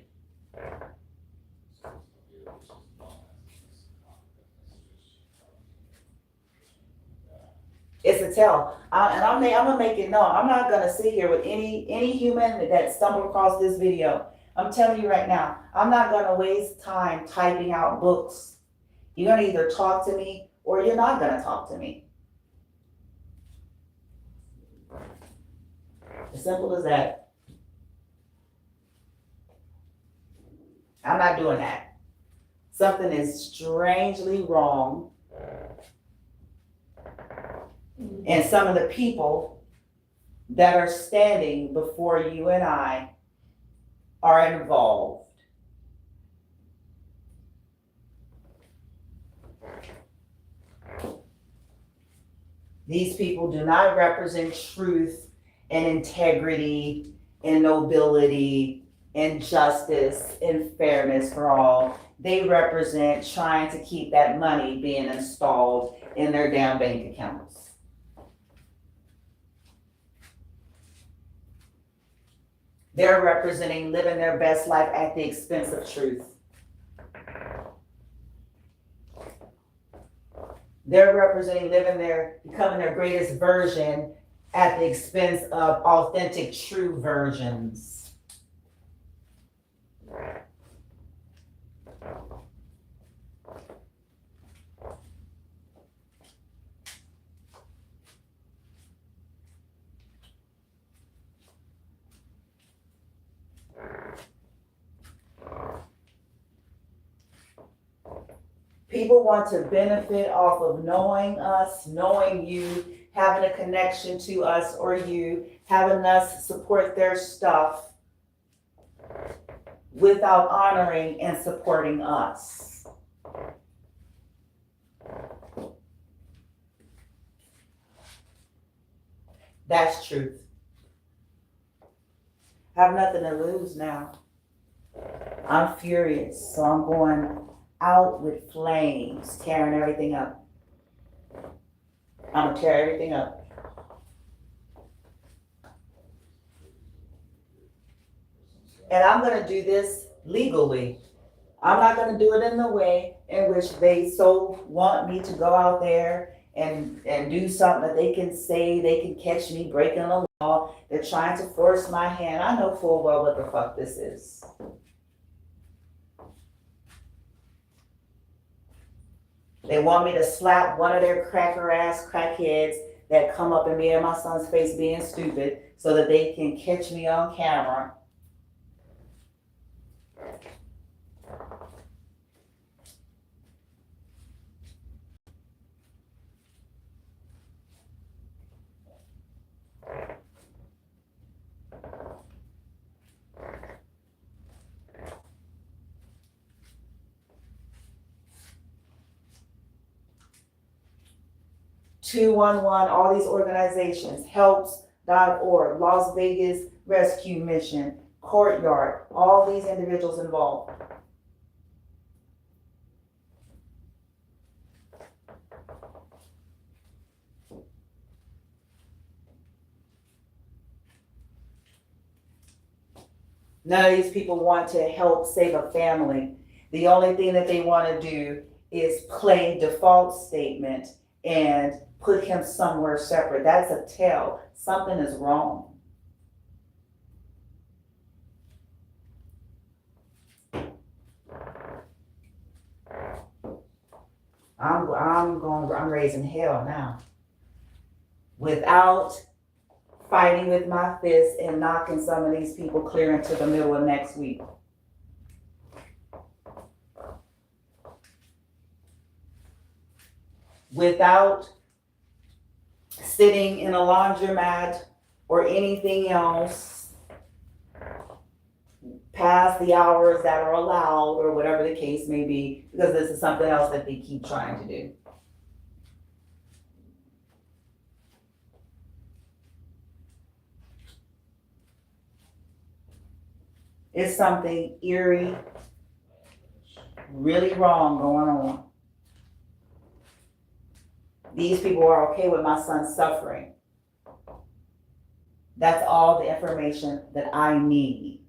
It's a tell. And I'm gonna make it known. I'm not gonna sit here with any human that stumbled across this video. I'm telling you right now, I'm not gonna waste time typing out books. You're gonna either talk to me or you're not gonna talk to me. As simple as that. I'm not doing that. Something is strangely wrong. And some of the people that are standing before you and I are involved. These people do not represent truth and integrity and nobility and justice and fairness for all. They represent trying to keep that money being installed in their damn bank accounts. They're representing living their best life at the expense of truth. They're representing becoming their greatest version at the expense of authentic, true versions. People want to benefit off of knowing us, knowing you, having a connection to us or you, having us support their stuff without honoring and supporting us. That's truth. I have nothing to lose now. I'm furious, so I'm going out with flames, tearing everything up. I'm gonna tear everything up. And I'm gonna do this legally. I'm not gonna do it in the way in which they so want me to go out there and do something that they can say, they can catch me breaking the law. They're trying to force my hand. I know full well what the fuck this is. They want me to slap one of their cracker ass crackheads that come up in me and my son's face being stupid so that they can catch me on camera. (211) all these organizations, helps.org, Las Vegas Rescue Mission, Courtyard, all these individuals involved. None of these people want to help save a family. The only thing that they want to do is play default statement and put him somewhere separate. That's a tell. Something is wrong. I'm raising hell now. Without fighting with my fists and knocking some of these people clear into the middle of next week. Without sitting in a laundromat or anything else past the hours that are allowed or whatever the case may be, because this is something else that they keep trying to do. It's something eerie, really wrong going on. These people are okay with my son suffering. That's all the information that I need.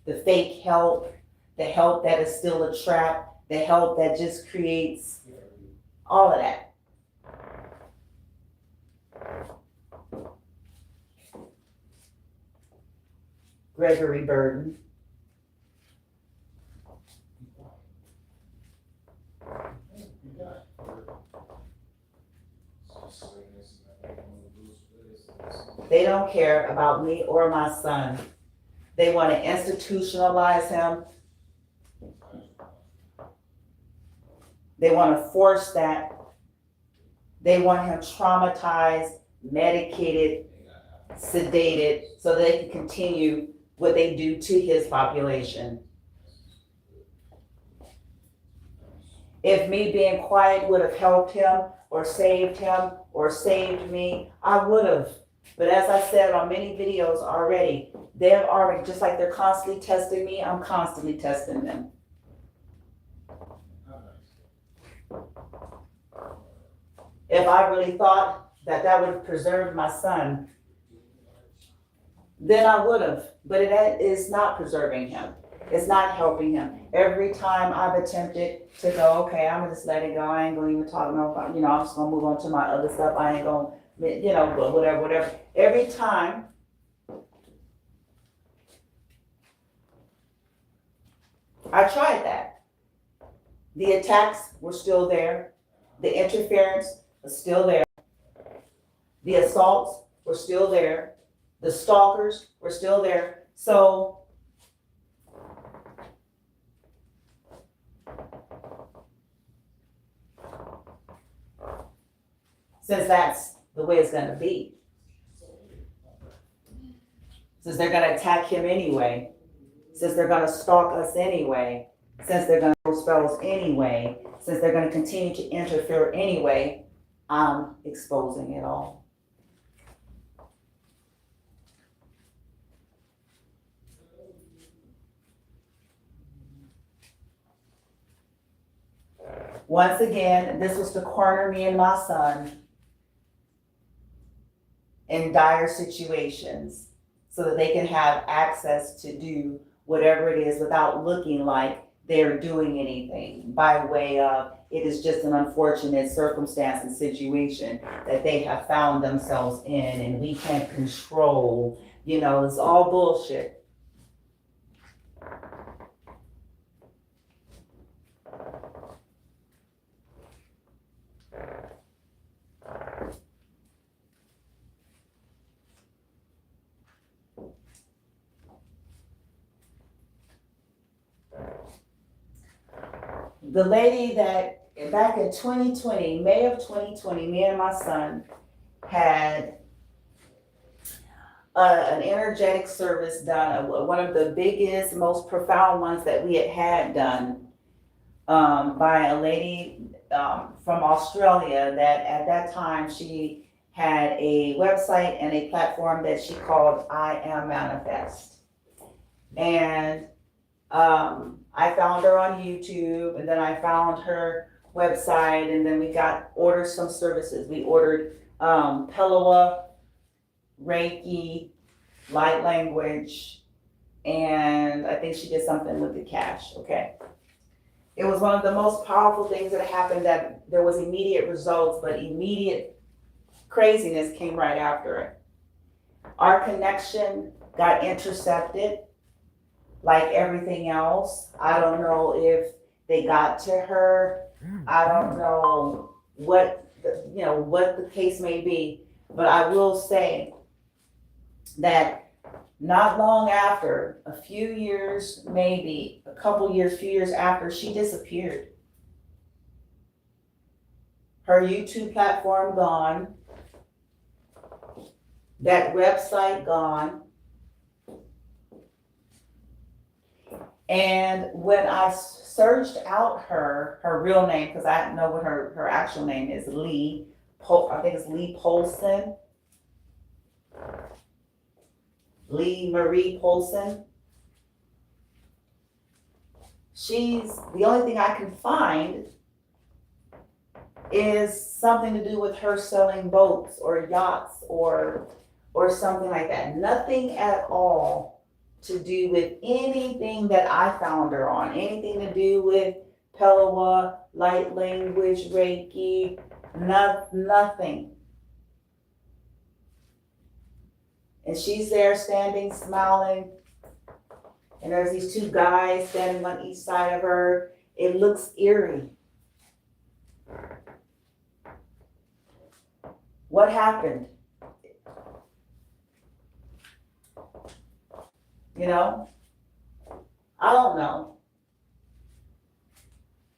The fake help, the help that is still a trap, the help that just creates all of that. Gregory Burden. They don't care about me or my son. They want to institutionalize him. They want to force that. They want him traumatized, medicated, sedated, so they can continue what they do to his population. If me being quiet would have helped him or saved me, I would have. But as I said on many videos already, they're already, just like they're constantly testing me, I'm constantly testing them. If I really thought that that would have preserved my son, then I would have, but it is not preserving him. It's not helping him. Every time I've attempted to go, okay, I'm gonna just let it go. I ain't gonna even talk no about, I'm just gonna move on to my other stuff. I ain't gonna, but whatever. Every time I tried that, the attacks were still there. The interference was still there. The assaults were still there. The stalkers were still there. So since that's the way it's gonna be, since they're gonna attack him anyway, since they're gonna stalk us anyway, since they're gonna throw spells anyway, since they're gonna continue to interfere anyway, I'm exposing it all. Once again, this was to corner me and my son in dire situations so that they can have access to do whatever it is without looking like they're doing anything, by way of it is just an unfortunate circumstance and situation that they have found themselves in and we can't control. It's all bullshit. The lady that back in 2020, May of 2020, me and my son had an energetic service done, one of the biggest, most profound ones that we had done by a lady from Australia that at that time she had a website and a platform that she called I Am Manifest. And I found her on YouTube, and then I found her website, and then we ordered some services. We ordered Pelawa, Reiki, light language, and I think she did something with the cash. Okay. It was one of the most powerful things that happened, that there was immediate results, but immediate craziness came right after it. Our connection got intercepted. Like everything else, I don't know if they got to her. I don't know what the case may be, but I will say that not long after, a few years, maybe a couple years, few years after, she disappeared. Her YouTube platform gone, that website gone. And when I searched out her real name, because I know what her actual name is, I think it's Lee Polson. Lee Marie Polson. The only thing I can find is something to do with her selling boats or yachts or something like that. Nothing at all to do with anything that I found her on, anything to do with Pelawa, light language, Reiki, nothing. And she's there standing, smiling, and there's these two guys standing on each side of her. It looks eerie. What happened? I don't know.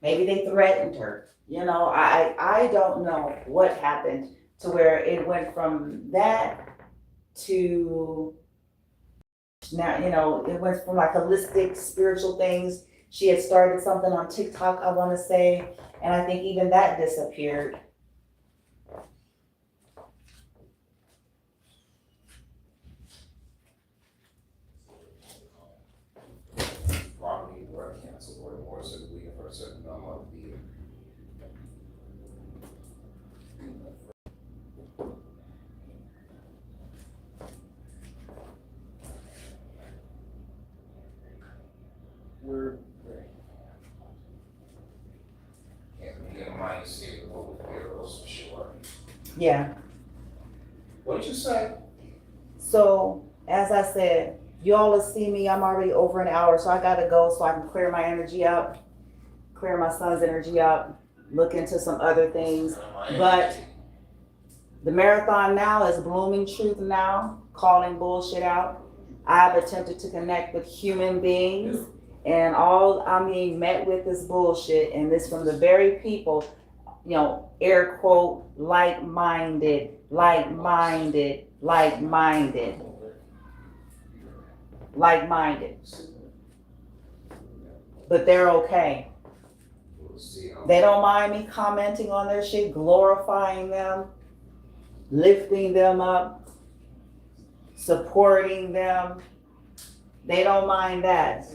Maybe they threatened her. I don't know what happened to where it went from that to now, it went from like holistic spiritual things. She had started something on TikTok, I want to say, and I think even that disappeared. Property were canceled or divorced or leave for a certain number of years. Yeah. What did you say? So, as I said, you all will see me, I'm already over an hour, so I gotta go so I can clear my energy out, clear my son's energy out, look into some other things. But the marathon now is blooming truth now, calling bullshit out. I've attempted to connect with human beings, and all I'm being met with is bullshit, and this from the very people, you know, air quote, like-minded, like-minded, like-minded, like-minded. But they're okay. They don't mind me commenting on their shit, glorifying them, lifting them up, supporting them. They don't mind that.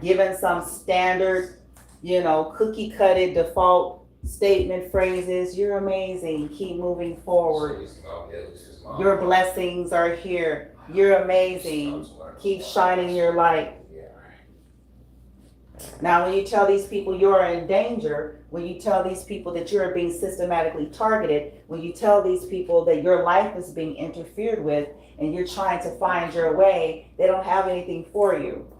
Giving some standard, you know, cookie cutted default statement phrases. You're amazing. Keep moving forward. Your blessings are here. You're amazing. Keep shining your light. Now, when you tell these people you're in danger, when you tell these people that you're being systematically targeted, when you tell these people that your life is being interfered with and you're trying to find your way, they don't have anything for you.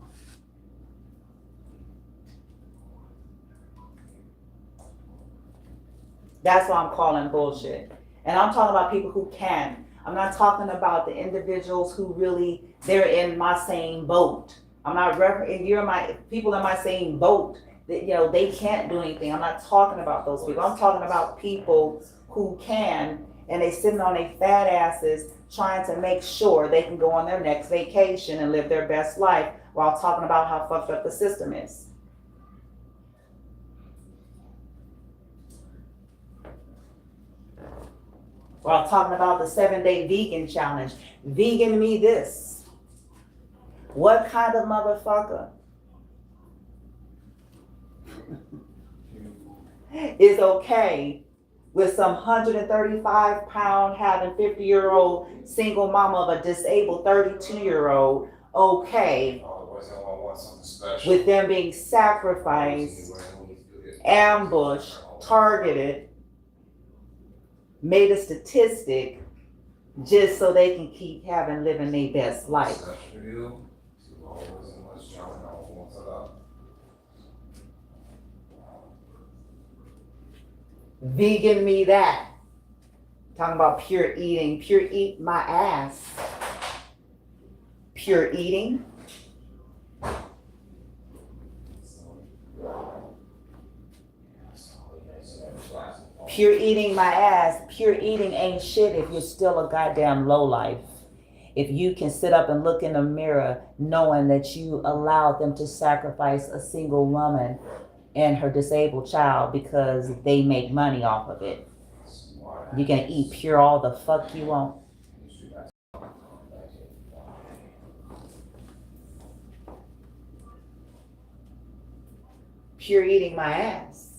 That's why I'm calling bullshit. And I'm talking about people who can. I'm not talking about the individuals who really, they're in my same boat. I'm not if you're my people in my same boat, that, you know, they can't do anything. I'm not talking about those people. I'm talking about people who can, and they sitting on their fat asses trying to make sure they can go on their next vacation and live their best life while talking about how fucked up the system is. While talking about the 7-day vegan challenge. Vegan me this. What kind of motherfucker is okay with some 135-pound having 50-year-old single mama of a disabled 32-year-old okay with them being sacrificed, ambushed, targeted, made a statistic just so they can keep living their best life. Vegan me that. Talking about pure eating. Pure eat my ass. Pure eating. Pure eating my ass. Pure eating ain't shit if you're still a goddamn lowlife. If you can sit up and look in the mirror knowing that you allowed them to sacrifice a single woman and her disabled child because they make money off of it. You can eat pure all the fuck you want. Pure eating my ass.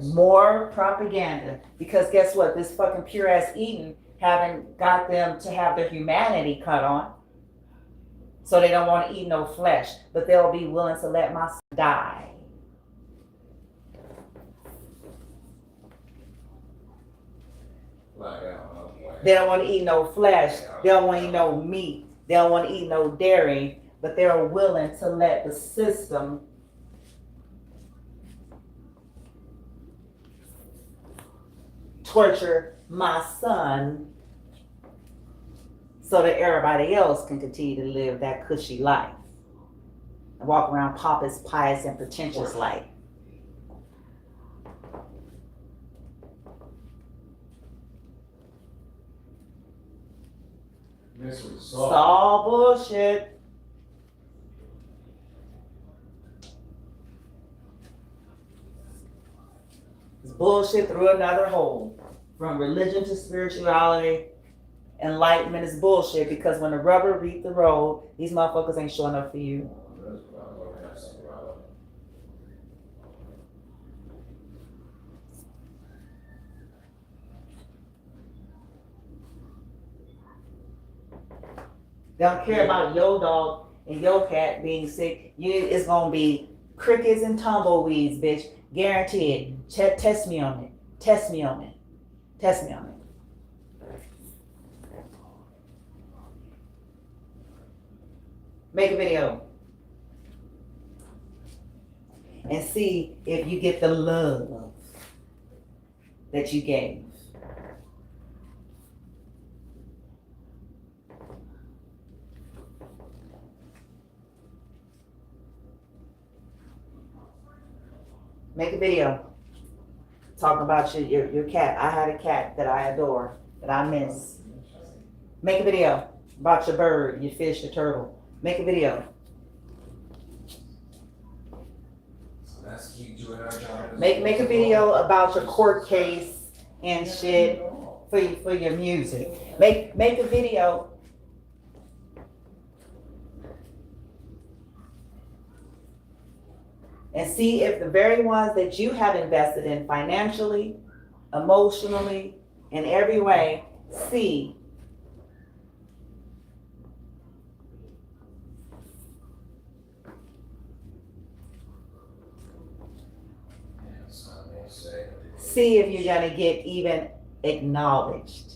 More propaganda. Because guess what? This fucking pure ass eating haven't got them to have their humanity cut on. So they don't want to eat no flesh, but they'll be willing to let my son die. They don't want to eat no flesh. They don't want to eat no meat. They don't want to eat no dairy, but they're willing to let the system torture my son so that everybody else can continue to live that cushy life and walk around pompous, pious, and pretentious life. It's all bullshit. It's bullshit through another hole. From religion to spirituality, enlightenment is bullshit, because when the rubber meets the road, these motherfuckers ain't showing up for you. They don't care about your dog and your cat being sick. It's gonna be Crickets and tumbleweeds, bitch. Guaranteed. Test me on it. Test me on it. Test me on it. Make a video. And see if you get the love that you gave. Make a video talking about your cat. I had a cat that I adore, that I miss. Make a video about your bird, your fish, your turtle. Make a video. That's keep doing our job. Make a video about your court case and shit for your music. Make a video. And see if the very ones that you have invested in financially, emotionally, in every way, see if you're gonna get even acknowledged.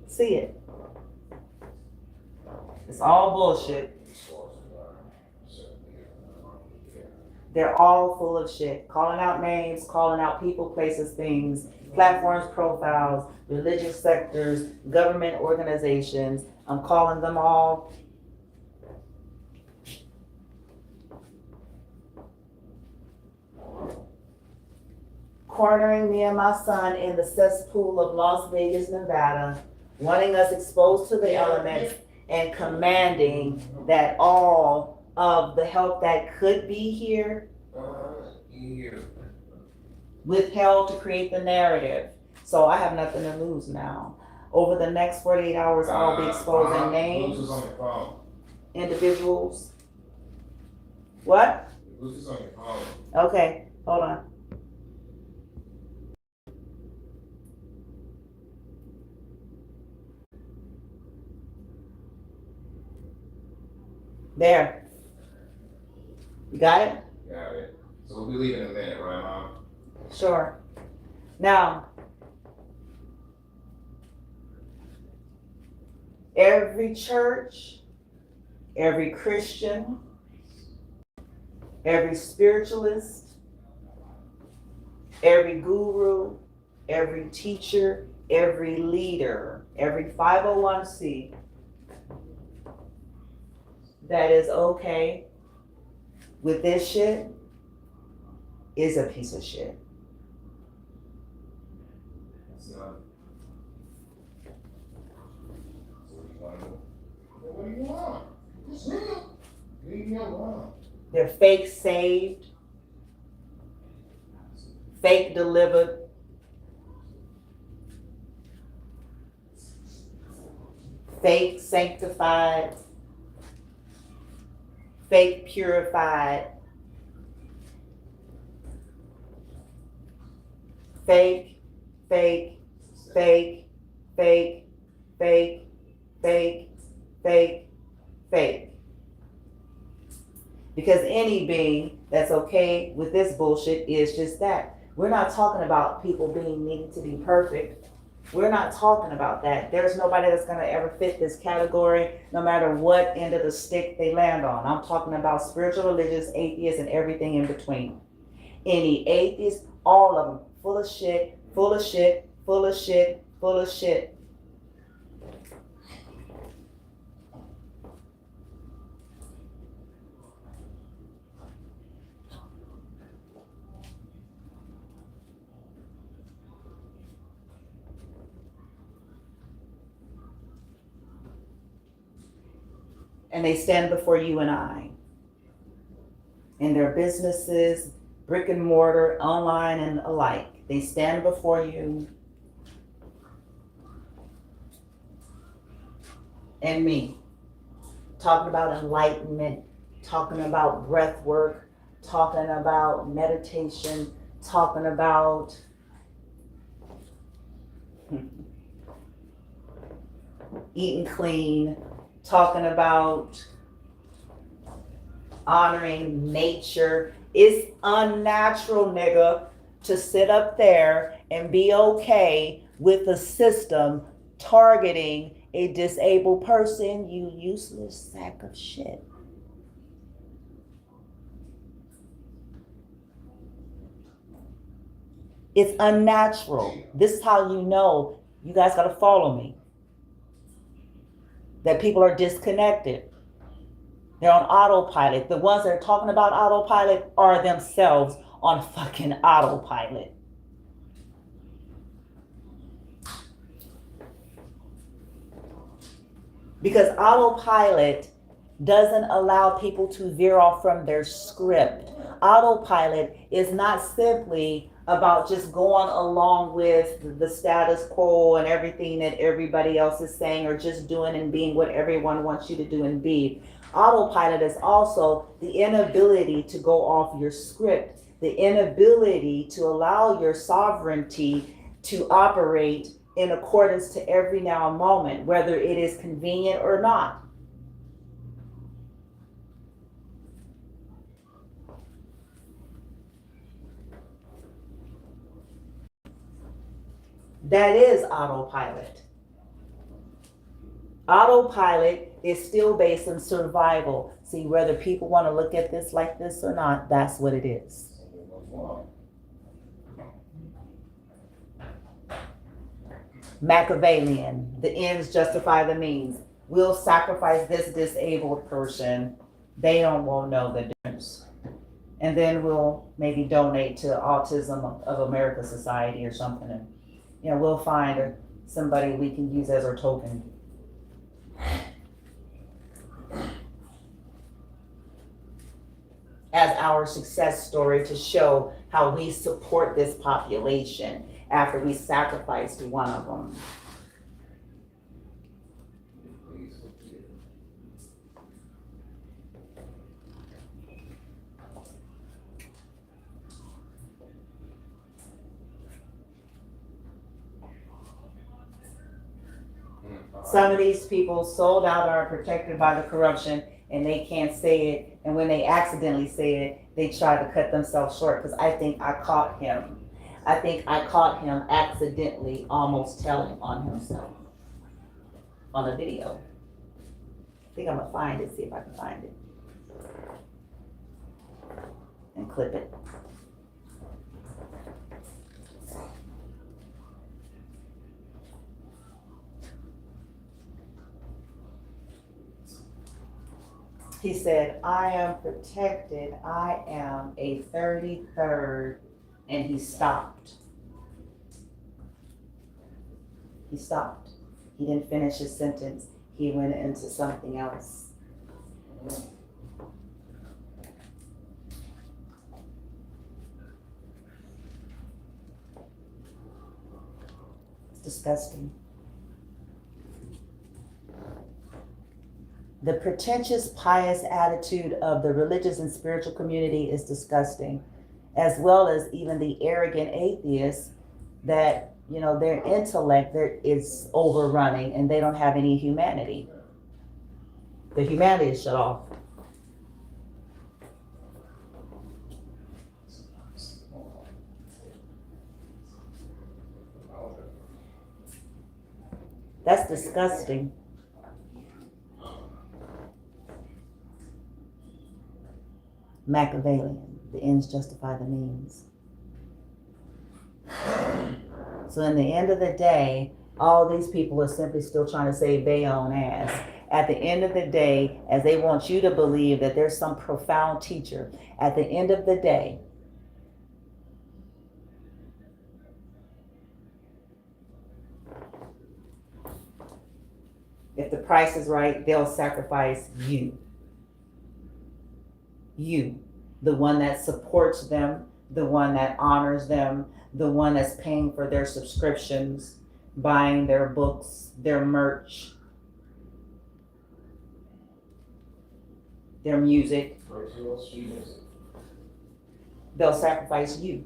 See it. It's all bullshit. They're all full of shit. Calling out names, calling out people, places, things, platforms, profiles, religious sectors, government organizations. I'm calling them all. Cornering me and my son in the cesspool of Las Vegas, Nevada, wanting us exposed to the elements and commanding that all of the help that could be here withheld to create the narrative. So I have nothing to lose now. Over the next 48 hours, I'll be exposing names, individuals. What? Okay, hold on. There. You got it? Got it. So we'll be leaving in a minute, right, Mom? Sure. Now, every church, every Christian, every spiritualist, every guru, every teacher, every leader, every 501c that is okay with this shit is a piece of shit. So what do you want? Leave me alone. They're fake saved, fake delivered, fake sanctified, fake purified, fake, fake, fake, fake, fake, fake, fake, fake. Because any being that's okay with this bullshit is just that. We're not talking about people needing to be perfect. We're not talking about that. There's nobody that's gonna ever fit this category, no matter what end of the stick they land on. I'm talking about spiritual, religious, atheists, and everything in between. Any atheist, all of them, full of shit, full of shit, full of shit, full of shit. And they stand before you and I in their businesses, brick and mortar, online and alike. They stand before you and me, talking about enlightenment, talking about breath work, talking about meditation, talking about eating clean, talking about honoring nature. It's unnatural, nigga, to sit up there and be okay with the system targeting a disabled person, you useless sack of shit. It's unnatural. This is how you know you guys gotta follow me. That people are disconnected. They're on autopilot. The ones that are talking about autopilot are themselves on fucking autopilot. Because autopilot doesn't allow people to veer off from their script. Autopilot is not simply about just going along with the status quo and everything that everybody else is saying, or just doing and being what everyone wants you to do and be. Autopilot is also the inability to go off your script, the inability to allow your sovereignty to operate in accordance to every now and moment, whether it is convenient or not. That is autopilot. Autopilot is still based on survival. See, whether people want to look at this like this or not, that's what it is. Machiavellian, the ends justify the means. We'll sacrifice this disabled person. They won't know the difference. And then we'll maybe donate to Autism of America Society or something. And, we'll find somebody we can use as our token. As our success story to show how we support this population after we sacrificed one of them. Some of these people sold out are protected by the corruption and they can't say it. And when they accidentally say it, they try to cut themselves short, because I think I caught him accidentally almost telling on himself on a video. I think I'm gonna find it, see if I can find it. And clip it. He said, I am protected. I am a 33rd. And he stopped. He stopped. He didn't finish his sentence. He went into something else. It's disgusting. The pretentious, pious attitude of the religious and spiritual community is disgusting, as well as even the arrogant atheists that, their intellect is overrunning and they don't have any humanity. The humanity is shut off. That's disgusting. Machiavellian, the ends justify the means. So in the end of the day, all these people are simply still trying to save their own ass. At the end of the day, as they want you to believe that there's some profound teacher, at the end of the day, if the price is right, they'll sacrifice you. You, the one that supports them, the one that honors them, the one that's paying for their subscriptions, buying their books, their merch, their music. They'll sacrifice you.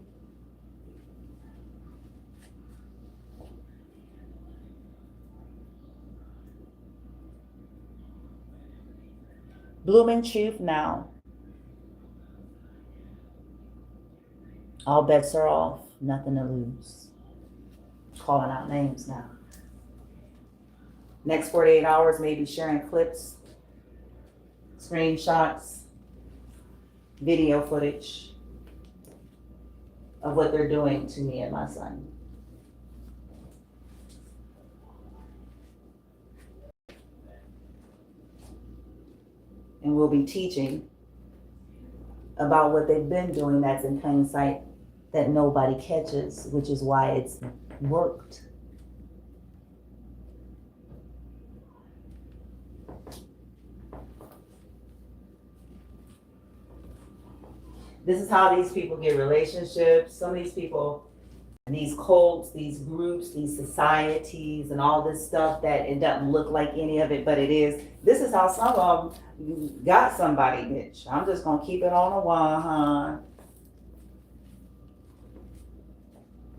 blooming truth now. All bets are off, nothing to lose. Calling out names now. Next 48 hours, maybe sharing clips, screenshots, video footage of what they're doing to me and my son. And we'll be teaching about what they've been doing that's in plain sight that nobody catches, which is why it's worked. This is how these people get relationships. Some of these people, these cults, these groups, these societies, and all this stuff that it doesn't look like any of it, but it is. This is how some of them got somebody, bitch. I'm just gonna keep it on the one, huh?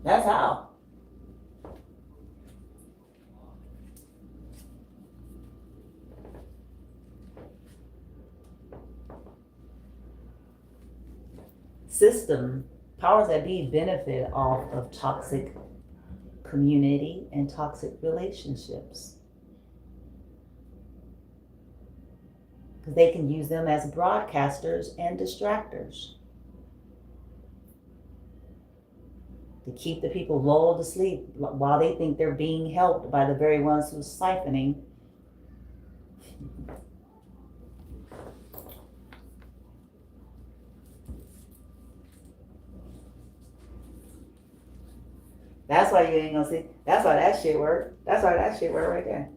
That's how. System, powers that be benefit off of toxic community and toxic relationships. Because they can use them as broadcasters and distractors to keep the people lulled to sleep while they think they're being helped by the very ones who's siphoning. That's why you ain't gonna see. That's why that shit work. That's why that shit work right there.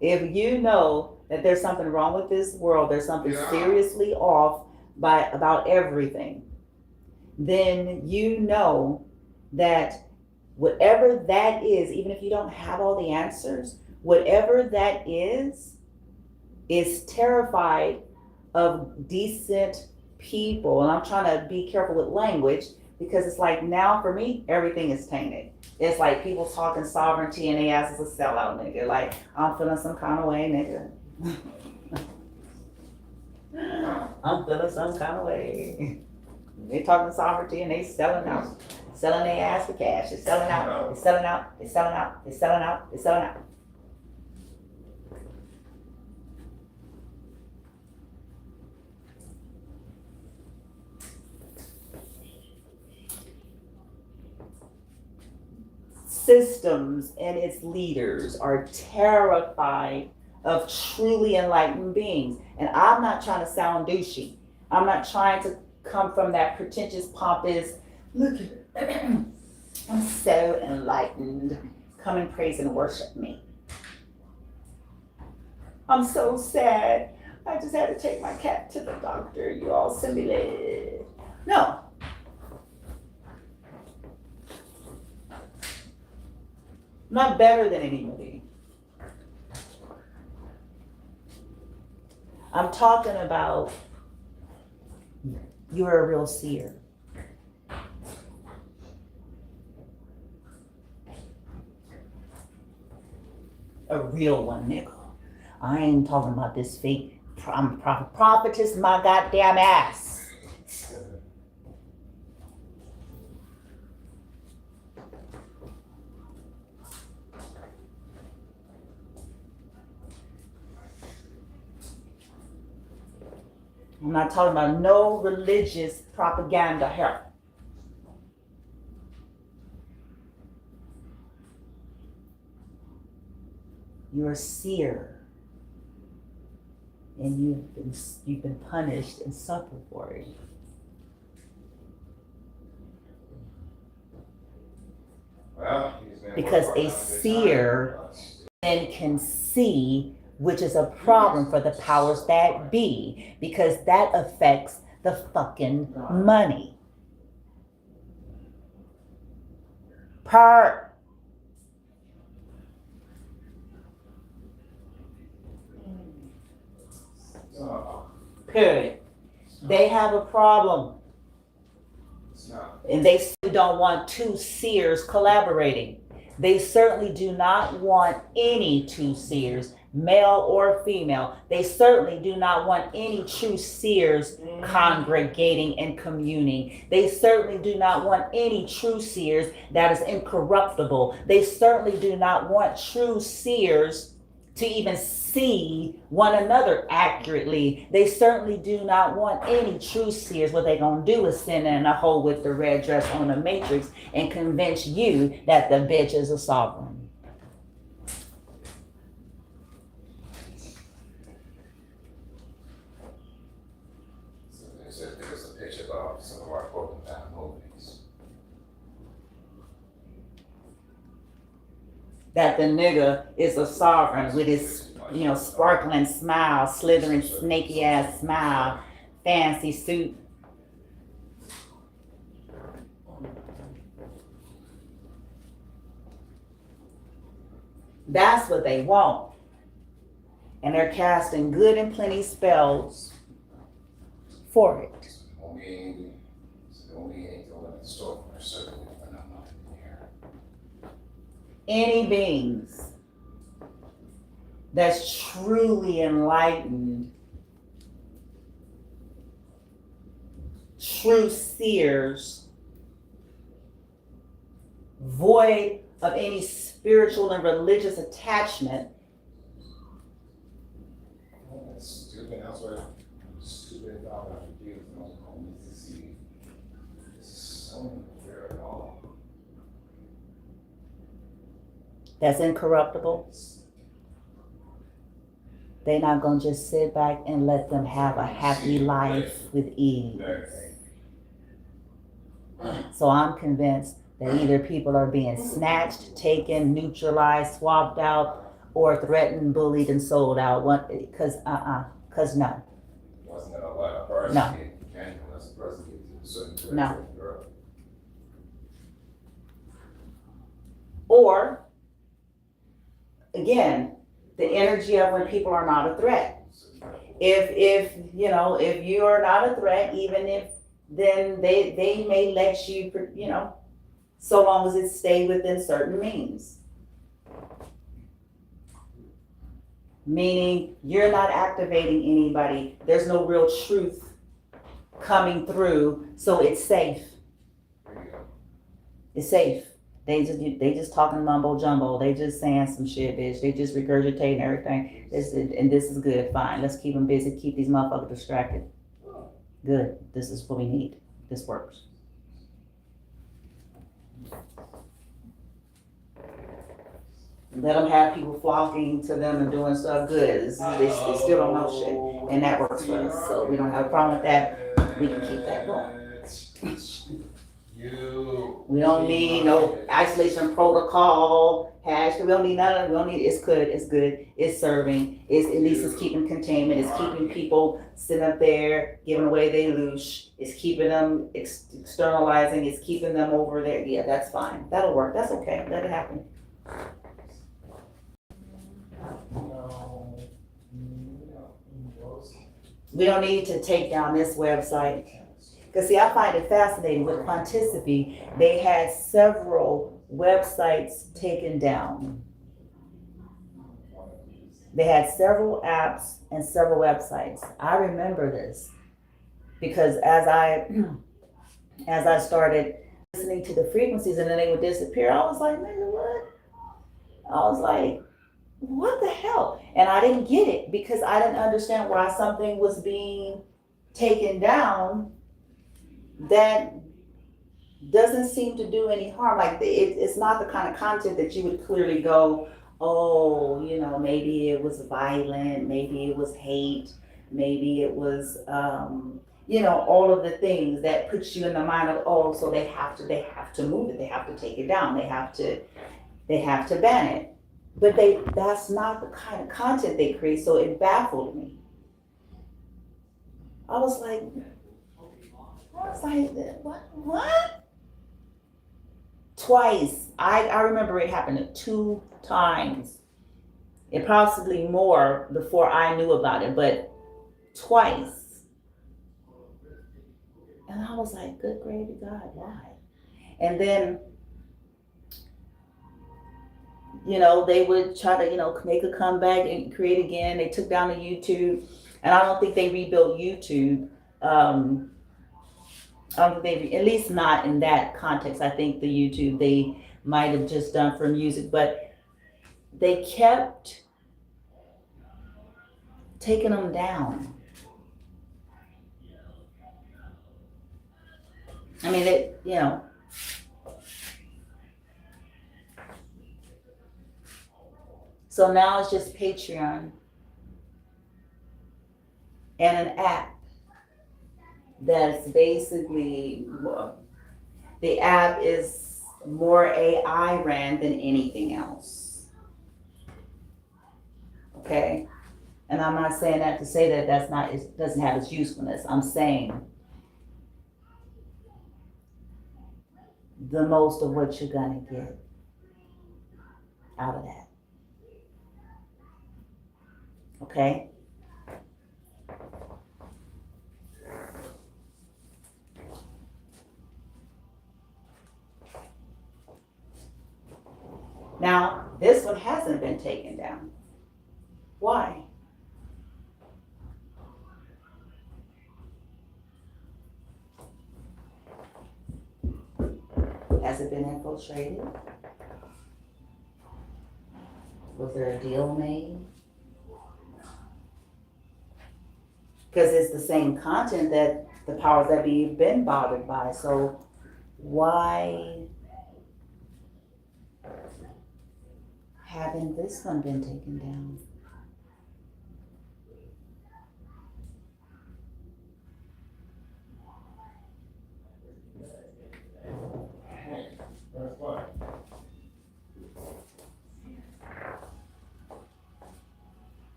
If you know that there's something wrong with this world, there's something seriously off about everything, then you know that whatever that is, even if you don't have all the answers, whatever that is terrified of decent people. And I'm trying to be careful with language, because it's like now for me, everything is tainted. It's like people talking sovereignty and they ask us a sellout, nigga. Like, I'm feeling some kind of way, nigga. I'm feeling some kind of way. They talking sovereignty and they selling out. Selling their ass for cash. They're selling out. They're selling out. They're selling out. They're selling out. They're selling out. Systems and its leaders are terrified of truly enlightened beings. And I'm not trying to sound douchey. I'm not trying to come from that pretentious, pompous, look, I'm so enlightened. Come and praise and worship me. I'm so sad. I just had to take my cat to the doctor. You all simulated. No. I'm not better than anybody. I'm talking about you're a real seer. A real one, nigga. I ain't talking about this fake prophetess my goddamn ass. I'm not talking about no religious propaganda here. You're a seer, and you've been punished and suffered for it. Well, because a seer then can see, which is a problem for the powers that be, because that affects the fucking money. Period. They have a problem. And they don't want two seers collaborating. They certainly do not want any two seers male or female. They certainly do not want any true seers congregating and communing. They certainly do not want any true seers that is incorruptible. They certainly do not want true seers to even see one another accurately. They certainly do not want any true seers. What they gonna do is send in a hoe with the red dress on the matrix and convince you that the bitch is a sovereign. So they said there was a picture of some of our broken down movies. That the nigga is a sovereign with his, sparkling smile, slithering snaky ass smile, fancy suit. That's what they want. And they're casting good and plenty spells for it. So the only ain't going to the store for a certain when I'm not in here. Any beings that's truly enlightened, true seers, void of any spiritual and religious attachment, That's stupid. That's what stupid about our views. Don't call me to see. This is so unfair at all. that's incorruptible. They're not gonna just sit back and let them have a happy life with ease. So I'm convinced that either people are being snatched, taken, neutralized, swapped out, or threatened, bullied, and sold out. Cause no. Wasn't gonna let a person No. get genuine unless a person gets to a certain No. direction. Girl. Or, again, the energy of when people are not a threat. If you are not a threat, even if, then they may let you, so long as it stay within certain means. Meaning you're not activating anybody. There's no real truth coming through, so it's safe. There you go. It's safe. They just talking mumbo jumbo. They just saying some shit, bitch. They just regurgitating everything. This is good. Fine. Let's keep them busy. Keep these motherfuckers distracted. Good. This is what we need. This works. Let them have people flocking to them and doing stuff good. They still don't know shit, and that works for us. So we don't have a problem with that. We can keep that going. We don't need no isolation protocol, hash. We don't need none of it. We don't need. It's good. It's good. It's serving. At least it's keeping containment. It's keeping people sitting up there giving away their loosh. It's keeping them externalizing. It's keeping them over there. Yeah, that's fine. That'll work. That's okay. Let it happen. We don't need to take down this website. Because see, I find it fascinating with Quanticity, they had several websites taken down. They had several apps and several websites. I remember this because as I started listening to the frequencies and then they would disappear, I was like, nigga, what? I was like, what the hell? And I didn't get it because I didn't understand why something was being taken down that doesn't seem to do any harm. Like it's not the kind of content that you would clearly go, oh, maybe it was violent, maybe it was hate, maybe it was, all of the things that puts you in the mind of, oh, so they have to move it, they have to take it down, they have to ban it. But that's not the kind of content they create, so it baffled me. I was like, what? Twice. I remember it happened 2 times. It possibly more before I knew about it, but twice. And I was like, good gravy God, why? And then they would try to, make a comeback and create again. They took down the YouTube, and I don't think they rebuilt YouTube. I don't think at least not in that context. I think the YouTube they might have just done for music, but they kept taking them down. I mean, So now it's just Patreon and an app that's basically, the app is more AI ran than anything else. Okay? And I'm not saying that to say that it doesn't have its usefulness. I'm saying the most of what you're gonna get out of that. Okay? Now, this one hasn't been taken down. Why? Has it been infiltrated? Was there a deal made? Because it's the same content that the powers that be have been bothered by. So why haven't this one been taken down? That's fine.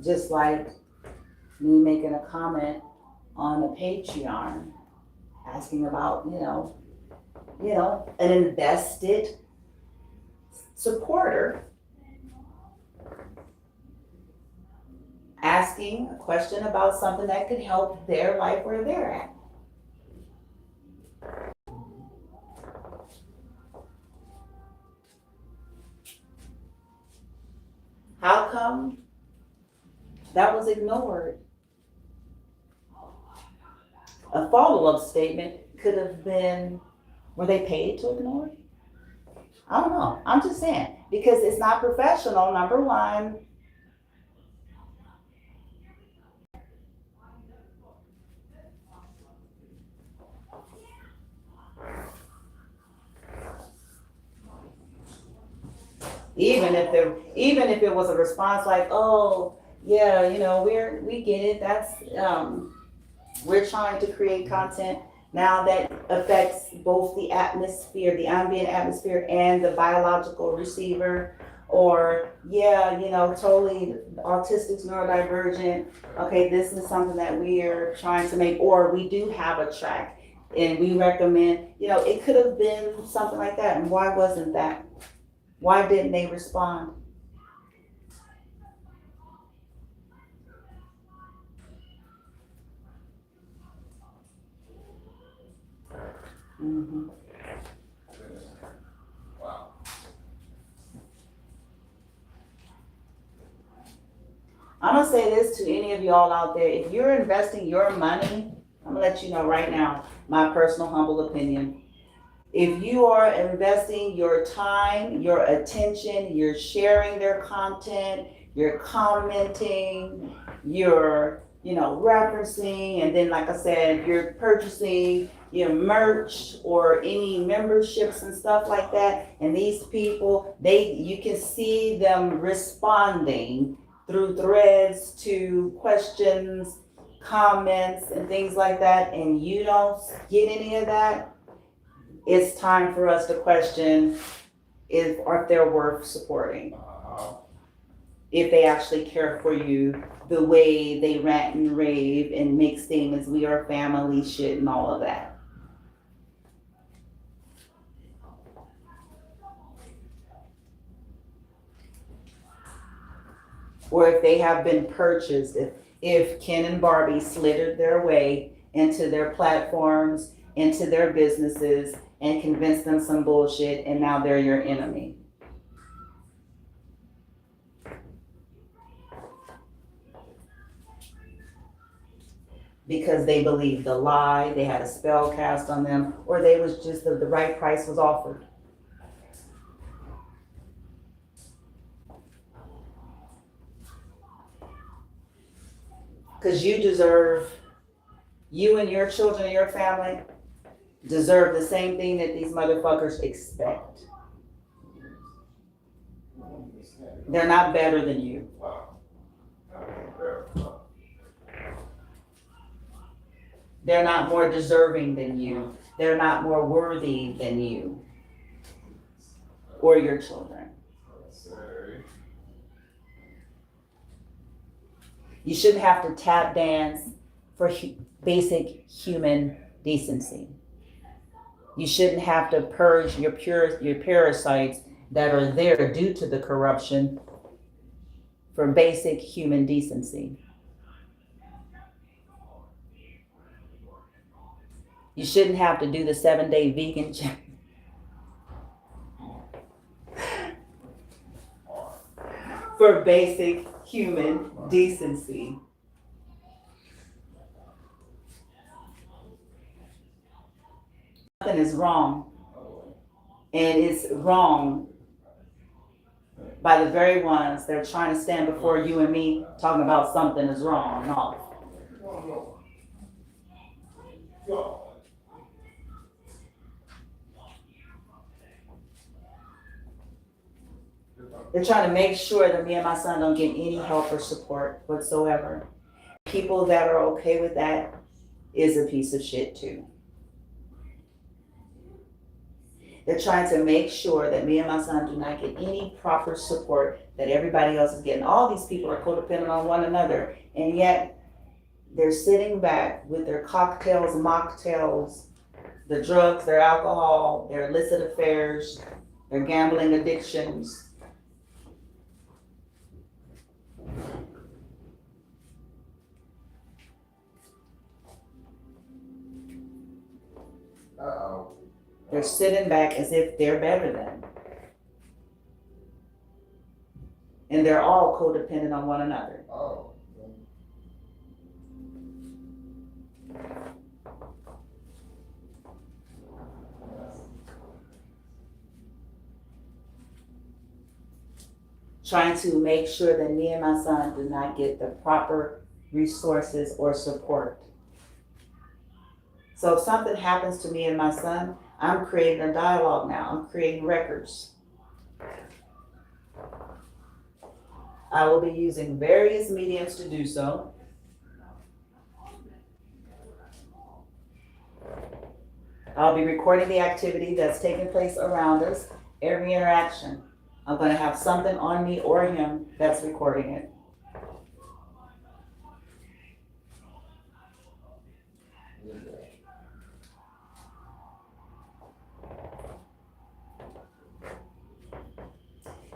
Just like me making a comment on a Patreon, asking about, an invested supporter, asking a question about something that could help their life where they're at. How come that was ignored? A follow-up statement could have been, were they paid to ignore it? I don't know. I'm just saying, because it's not professional, number one. Even if it was a response like, oh, yeah, we get it. That's we're trying to create content now that affects both the atmosphere, the ambient atmosphere, and the biological receiver. Or totally autistic, neurodivergent. Okay, this is something that we are trying to make, or we do have a track and we recommend. It could have been something like that. And why wasn't that? Why didn't they respond? Mm-hmm. Wow. I'm gonna say this to any of y'all out there. If you're investing your money, I'm gonna let you know right now, my personal humble opinion. If you are investing your time, your attention, you're sharing their content, you're commenting, you're, referencing, and then like I said, you're purchasing your merch or any memberships and stuff like that, and these people, you can see them responding through threads to questions, comments, and things like that, and you don't get any of that, it's time for us to question if they're worth supporting. If they actually care for you the way they rant and rave and make statements, we are family shit and all of that. Or if they have been purchased, if Ken and Barbie slithered their way into their platforms into their businesses and convince them some bullshit, and now they're your enemy. Because they believed the lie, they had a spell cast on them, or they was just the right price was offered. Because you and your children and your family deserve the same thing that these motherfuckers expect. They're not better than you. They're not more deserving than you. They're not more worthy than you or your children. You shouldn't have to tap dance for basic human decency. You shouldn't have to purge your parasites that are there due to the corruption for basic human decency. You shouldn't have to do the 7-day vegan challenge for basic human decency. Nothing is wrong. And it's wrong by the very ones that are trying to stand before you and me talking about something is wrong. No. They're trying to make sure that me and my son don't get any help or support whatsoever. People that are okay with that is a piece of shit too. They're trying to make sure that me and my son do not get any proper support that everybody else is getting. All these people are codependent on one another, and yet they're sitting back with their cocktails, mocktails, the drugs, their alcohol, their illicit affairs, their gambling addictions. Uh-oh. They're sitting back as if they're better than. And they're all codependent on one another. Oh. Trying to make sure that me and my son do not get the proper resources or support. So if something happens to me and my son, I'm creating a dialogue now. I'm creating records. I will be using various mediums to do so. I'll be recording the activity that's taking place around us, every interaction. I'm going to have something on me or him that's recording it.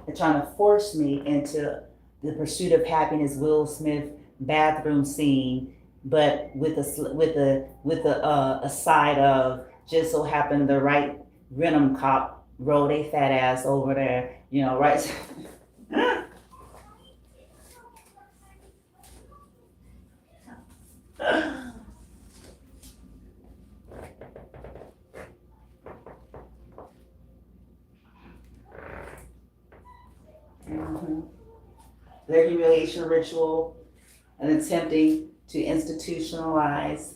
They're trying to force me into the pursuit of happiness, Will Smith bathroom scene, but with a side of just so happened the right rhythm cop roll they fat ass over there, you know, right? Their humiliation ritual and attempting to institutionalize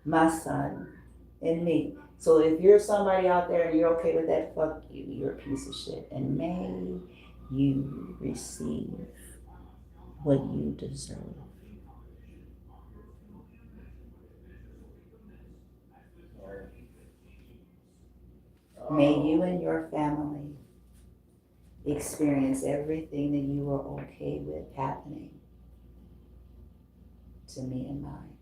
my son and me. So if you're somebody out there and you're okay with that, fuck you, you're a piece of shit. And may you receive what you deserve. May you and your family experience everything that you are okay with happening to me and mine.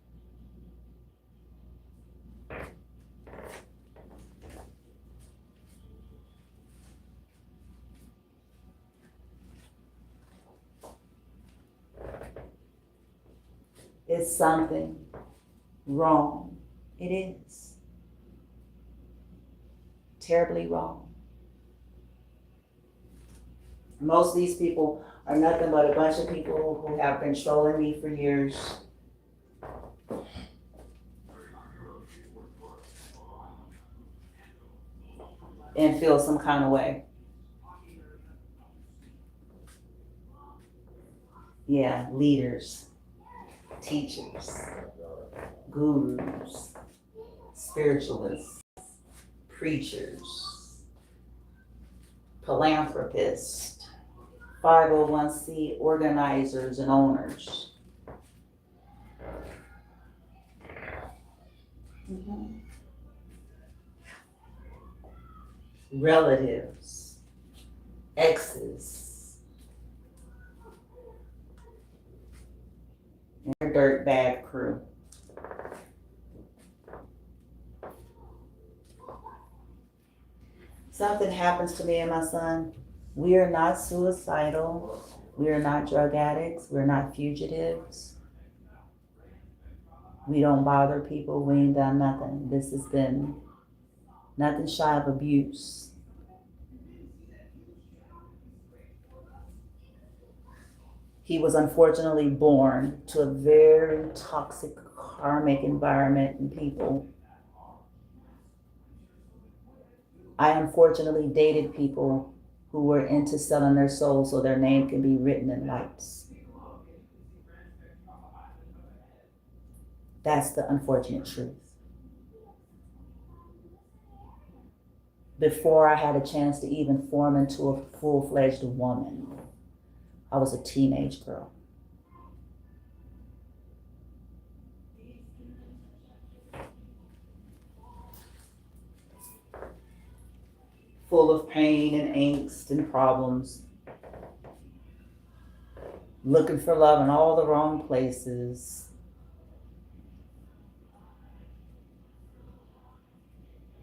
Is something wrong? It is. terribly wrong. Most of these people are nothing but a bunch of people who have been trolling me for years. And feel some kind of way. Yeah, leaders, teachers, gurus, spiritualists, preachers, philanthropists, 501c organizers and owners. Mhm. Relatives, exes, and their dirtbag crew. Something happens to me and my son. We are not suicidal. We are not drug addicts. We're not fugitives. We don't bother people. We ain't done nothing. This has been nothing shy of abuse. He was unfortunately born to a very toxic, karmic environment and people. I unfortunately dated people who were into selling their soul so their name can be written in lights. That's the unfortunate truth. Before I had a chance to even form into a full-fledged woman, I was a teenage girl. Full of pain and angst and problems. Looking for love in all the wrong places.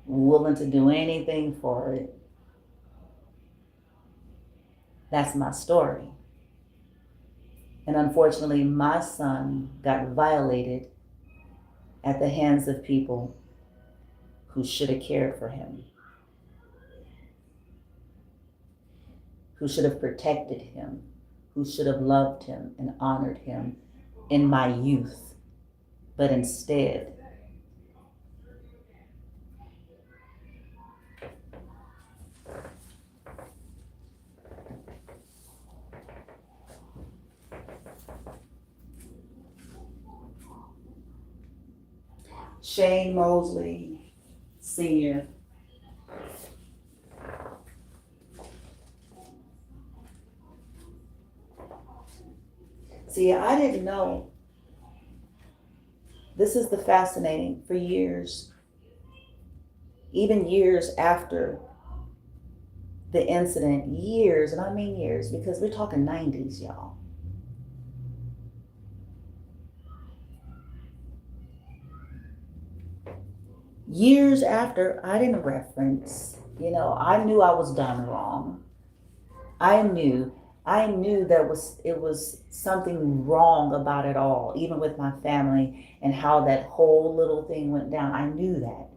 Willing to do anything for it. That's my story. And unfortunately, my son got violated at the hands of people who should have cared for him, who should have protected him, who should have loved him and honored him in my youth. But instead, Shane Mosley, Sr., see, I didn't know. This is the fascinating, for years, even years after the incident, years, and I mean years, because we're talking 90s, y'all. Years after, I didn't reference, I knew I was done wrong. I knew it was something wrong about it all, even with my family and how that whole little thing went down. I knew that.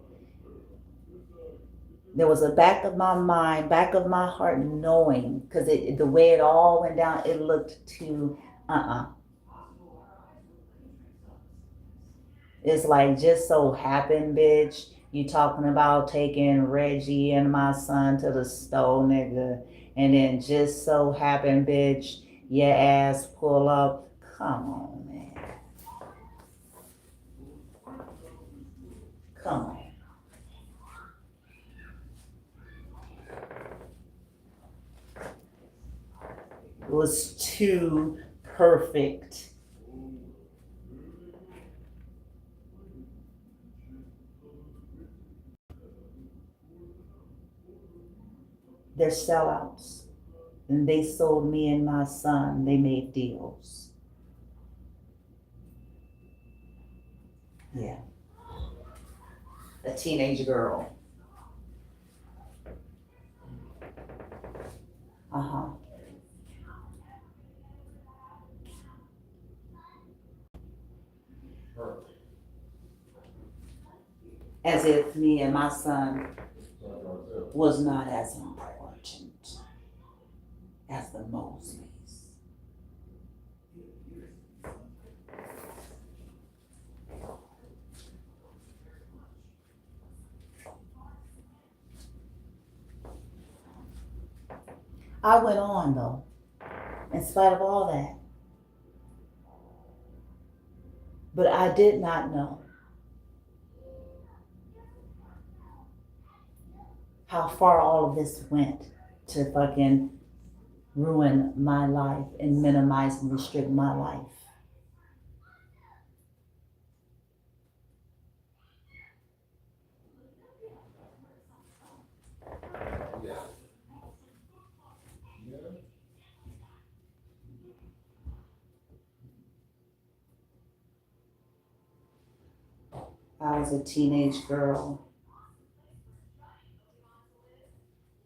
There was a back of my mind, back of my heart knowing, because the way it all went down, it looked too, It's like, just so happened, bitch, you talking about taking Reggie and my son to the store, nigga. And then just so happened, bitch, your ass pull up. Come on, man. Come on. It was too perfect. They're sellouts. And they sold me and my son. They made deals. Yeah. A teenage girl. Uh-huh. As if me and my son was not as important as the Mosleys. I went on though, in spite of all that. But I did not know how far all of this went to fucking ruin my life and minimize and restrict my life. Yeah. Yeah. I was a teenage girl.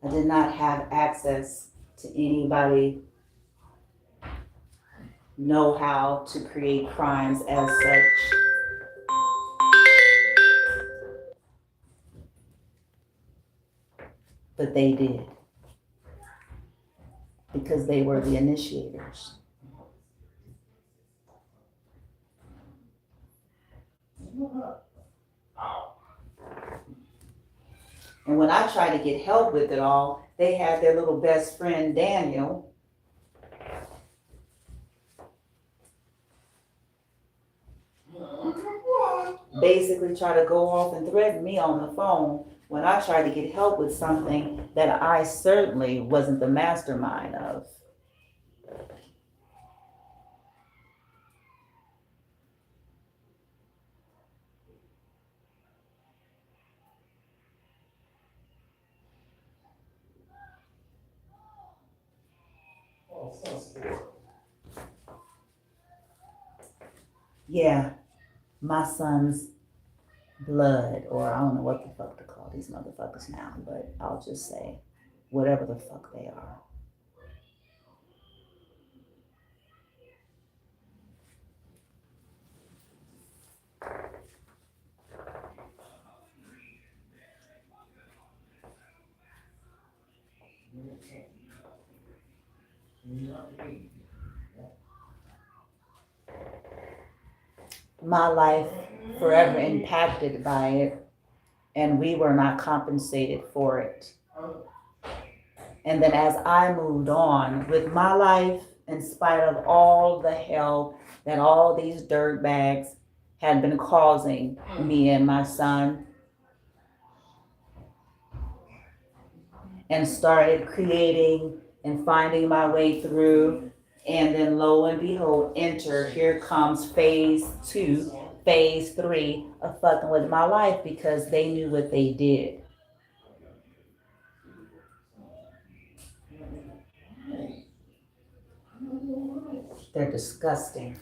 I did not have access to anybody know how to create crimes as such. But they did. Because they were the initiators. And when I tried to get help with it all, they had their little best friend, Daniel, basically try to go off and threaten me on the phone when I tried to get help with something that I certainly wasn't the mastermind of. Oh, sounds good. Yeah, my son's blood, or I don't know what the fuck to call these motherfuckers now, but I'll just say whatever the fuck they are. My life forever impacted by it, and we were not compensated for it. And then as I moved on with my life, in spite of all the hell that all these dirtbags had been causing me and my son, and started creating and finding my way through, and then lo and behold, here comes phase 2, phase 3 of fucking with my life, because they knew what they did. They're disgusting.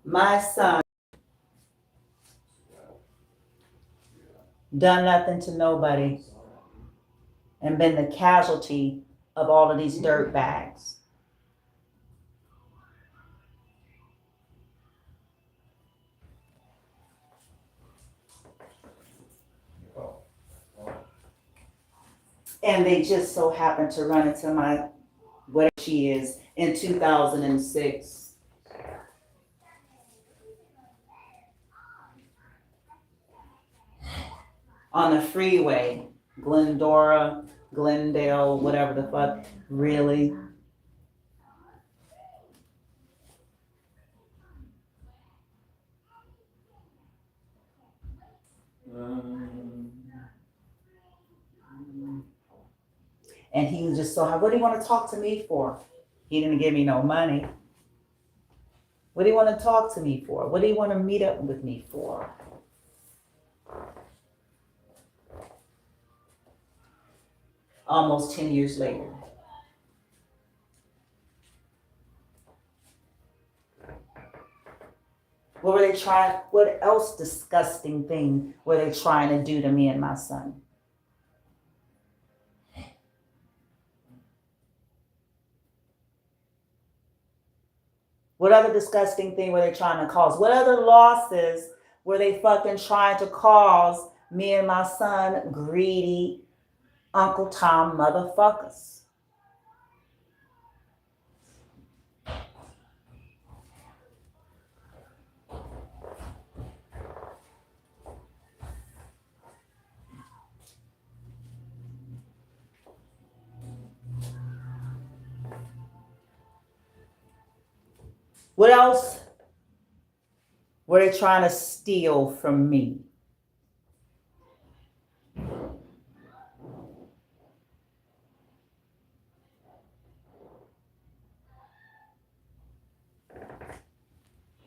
My son done nothing to nobody and been the casualty of all of these dirt bags. And they just so happened to run into my, whatever she is, in 2006. On the freeway, Glendora, Glendale, whatever the fuck, really. And he was just so, what do you want to talk to me for? He didn't give me no money. What do you want to talk to me for? What do you want to meet up with me for? Almost 10 years later. What were they trying, what else disgusting thing were they trying to do to me and my son? What other disgusting thing were they trying to cause? What other losses were they fucking trying to cause me and my son greedy Uncle Tom motherfuckers? What else were they trying to steal from me?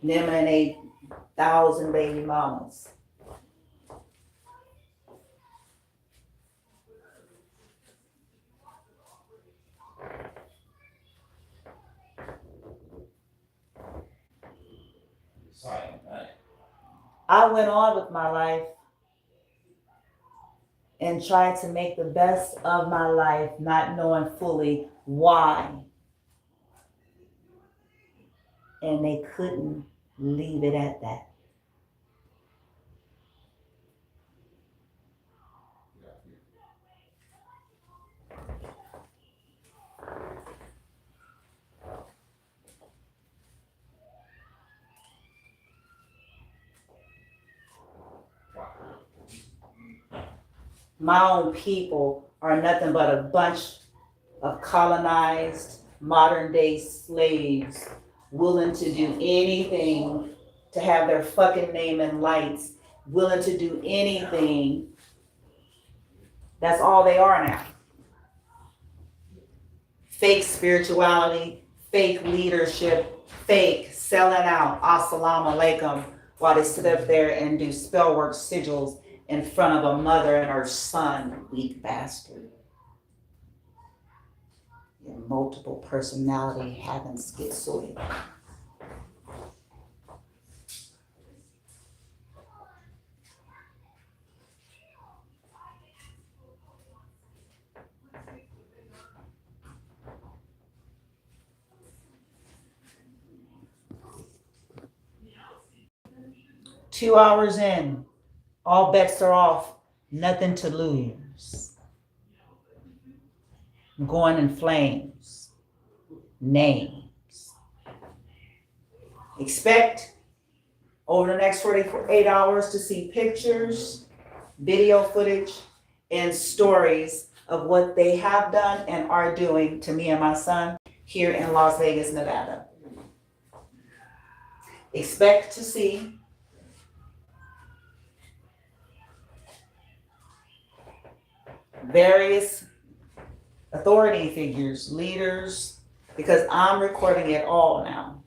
Them and 8,000 baby mamas. I went on with my life and tried to make the best of my life, not knowing fully why. And they couldn't leave it at that. My own people are nothing but a bunch of colonized modern day slaves willing to do anything to have their fucking name in lights, willing to do anything. That's all they are now. Fake spirituality, fake leadership, fake selling out, assalamu alaikum, while they sit up there and do spell work sigils in front of a mother and her son, weak bastard. Your multiple personality having schizoid. Two hours in, all bets are off, nothing to lose. I'm going in flames. Names. Expect over the next 48 hours to see pictures, video footage, and stories of what they have done and are doing to me and my son here in Las Vegas, Nevada. Expect to see various authority figures, leaders, because I'm recording it all now.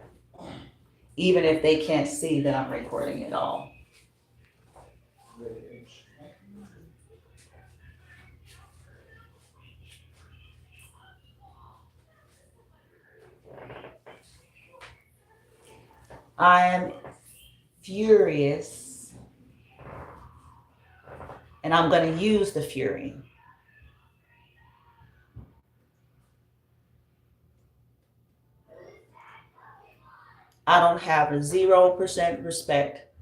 Even if they can't see that I'm recording it all. I am furious, and I'm going to use the fury. I don't have a 0% respect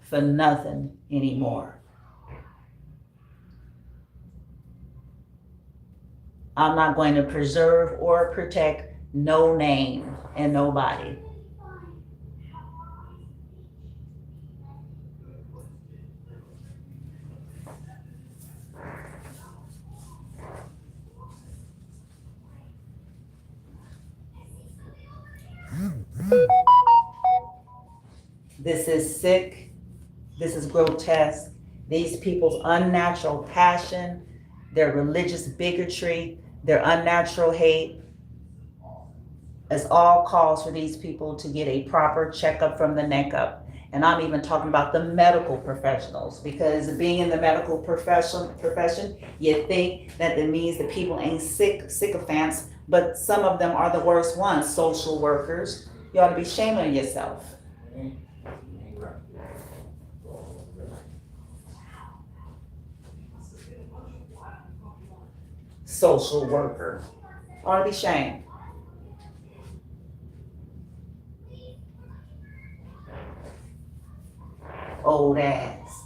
for nothing anymore. I'm not going to preserve or protect no name and nobody. This is sick. This is grotesque. These people's unnatural passion, their religious bigotry, their unnatural hate is all cause for these people to get a proper checkup from the neck up. And I'm even talking about the medical professionals, because being in the medical profession, you think that means that people ain't sycophants, but some of them are the worst ones. Social workers, you ought to be shaming yourself. Social worker, ought to be shamed. old ass.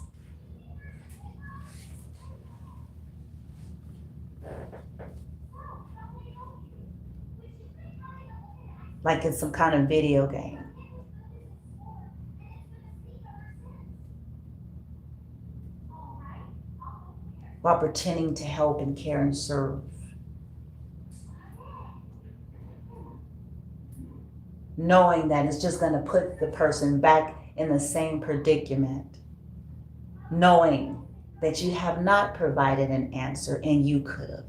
Like it's some kind of video game. While pretending to help and care and serve. Knowing that it's just going to put the person back in the same predicament. Knowing that you have not provided an answer and you could have.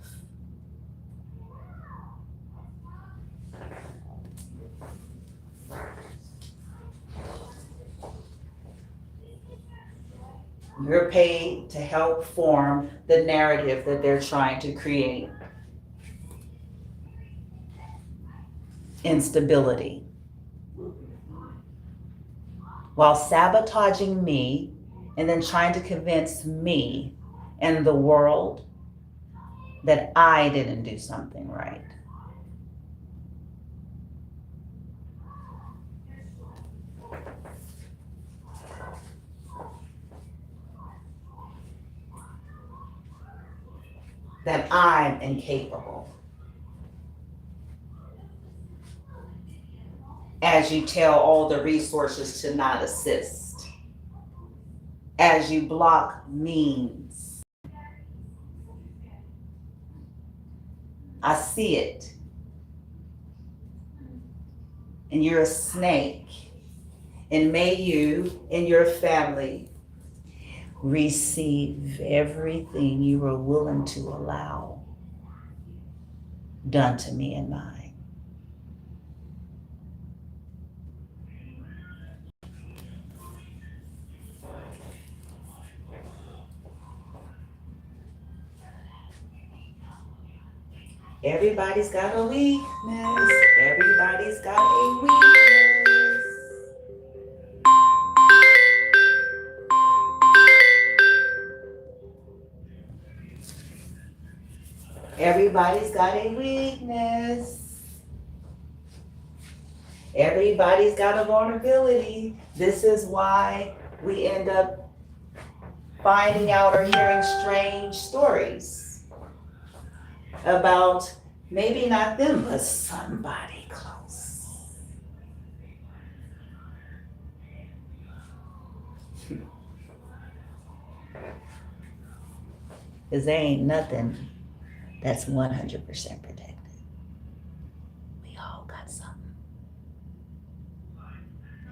You're paid to help form the narrative that they're trying to create. Instability. While sabotaging me and then trying to convince me and the world that I didn't do something right. That I'm incapable. As you tell all the resources to not assist. As you block means. I see it. And you're a snake. And may you and your family receive everything you were willing to allow done to me and mine. Everybody's got a weakness. Everybody's got a weakness. Everybody's got a weakness. Everybody's got a vulnerability. This is why we end up finding out or hearing strange stories about maybe not them, but somebody close. Because there ain't nothing that's 100% protected. We all got something.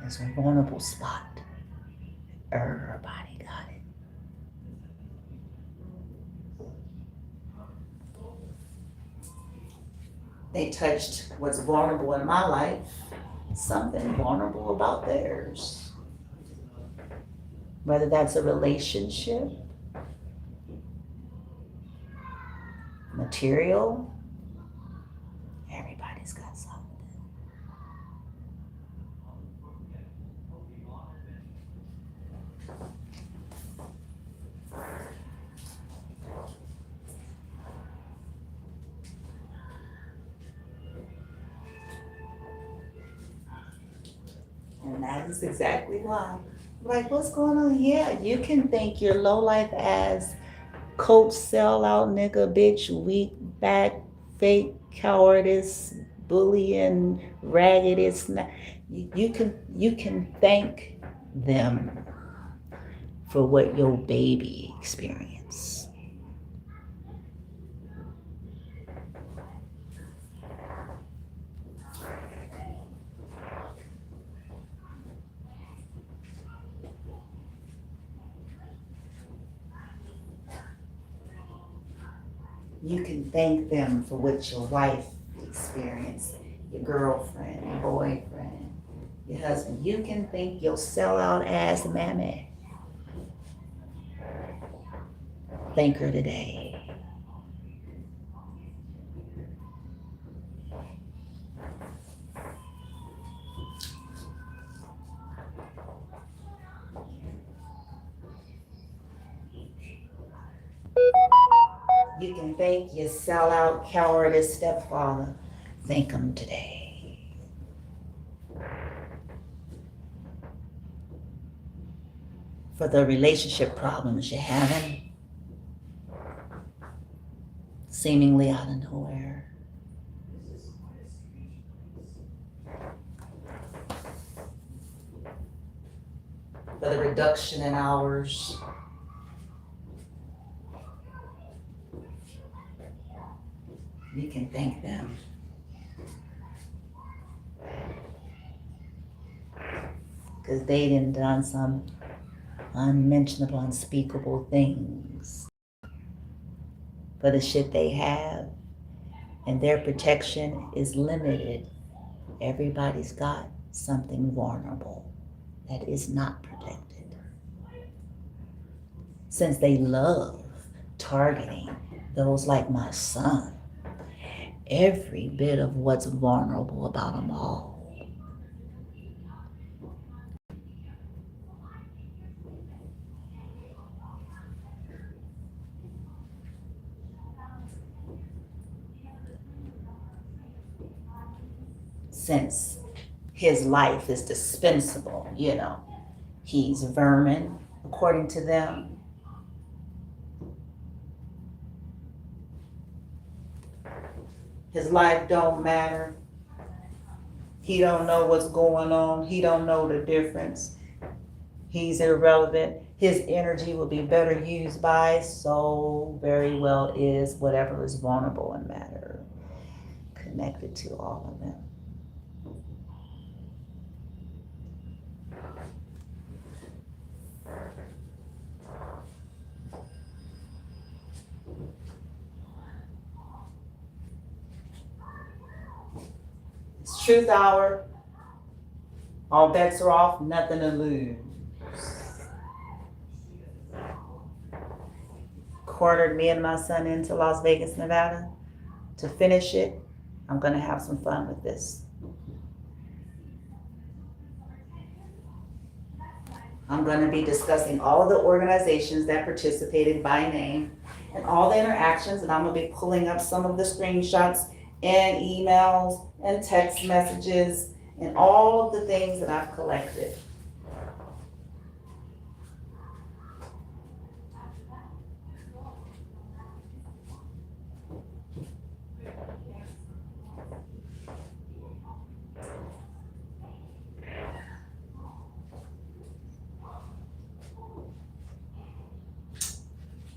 There's a vulnerable spot. Everybody got it. They touched what's vulnerable in my life, something vulnerable about theirs. Whether that's a relationship, material, everybody's got something. And that is exactly why. Like, what's going on? Yeah, you can think your low-life ass, coach, sellout, nigga, bitch, weak, back, fake, cowardice, bullying, raggedness. You can thank them for what your baby experienced. You can thank them for what your wife experienced, your girlfriend, your boyfriend, your husband. You can thank your sellout ass mammy. Thank her today. You can thank your sellout, cowardice stepfather. Thank him today. for the relationship problems you're having, seemingly out of nowhere. For the reduction in hours. You can thank them. Because they done some unmentionable, unspeakable things for the shit they have. And their protection is limited. Everybody's got something vulnerable that is not protected. Since they love targeting those like my son, every bit of what's vulnerable about them all. Since his life is dispensable, he's vermin, according to them. His life don't matter. He don't know what's going on. He don't know the difference. He's irrelevant. His energy will be better used by, so very well is whatever is vulnerable and matter, connected to all of them. It's truth hour. All bets are off, nothing to lose. Cornered me and my son into Las Vegas, Nevada. To finish it, I'm gonna have some fun with this. I'm gonna be discussing all the organizations that participated by name and all the interactions, and I'm gonna be pulling up some of the screenshots and emails and text messages and all of the things that I've collected.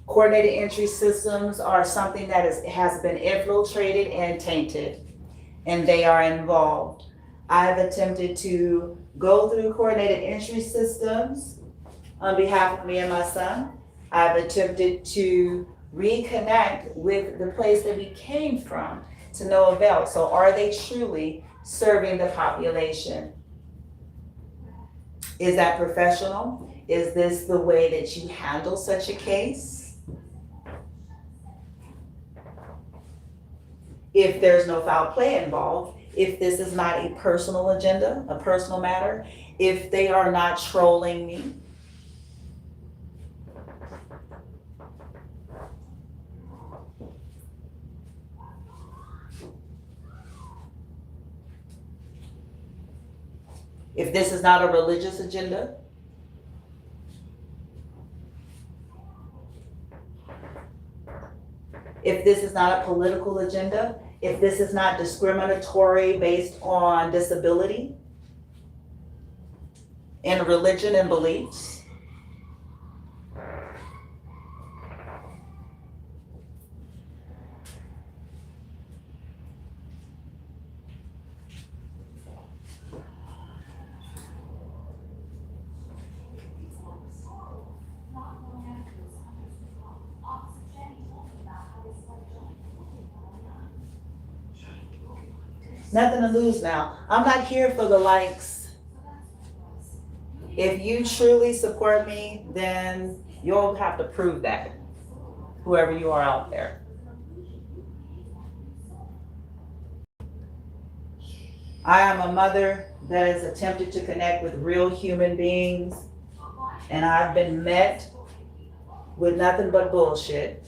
Coordinated entry systems are something that has been infiltrated and tainted, and they are involved. I've attempted to go through coordinated entry systems on behalf of me and my son. I've attempted to reconnect with the place that we came from to no avail. So are they truly serving the population? Is that professional? Is this the way that you handle such a case? If there's no foul play involved, if this is not a personal agenda, a personal matter, if they are not trolling me, if this is not a religious agenda, if this is not a political agenda, if this is not discriminatory based on disability and religion and beliefs. Nothing to lose now. I'm not here for the likes. If you truly support me, then you'll have to prove that, whoever you are out there. I am a mother that has attempted to connect with real human beings, and I've been met with nothing but bullshit.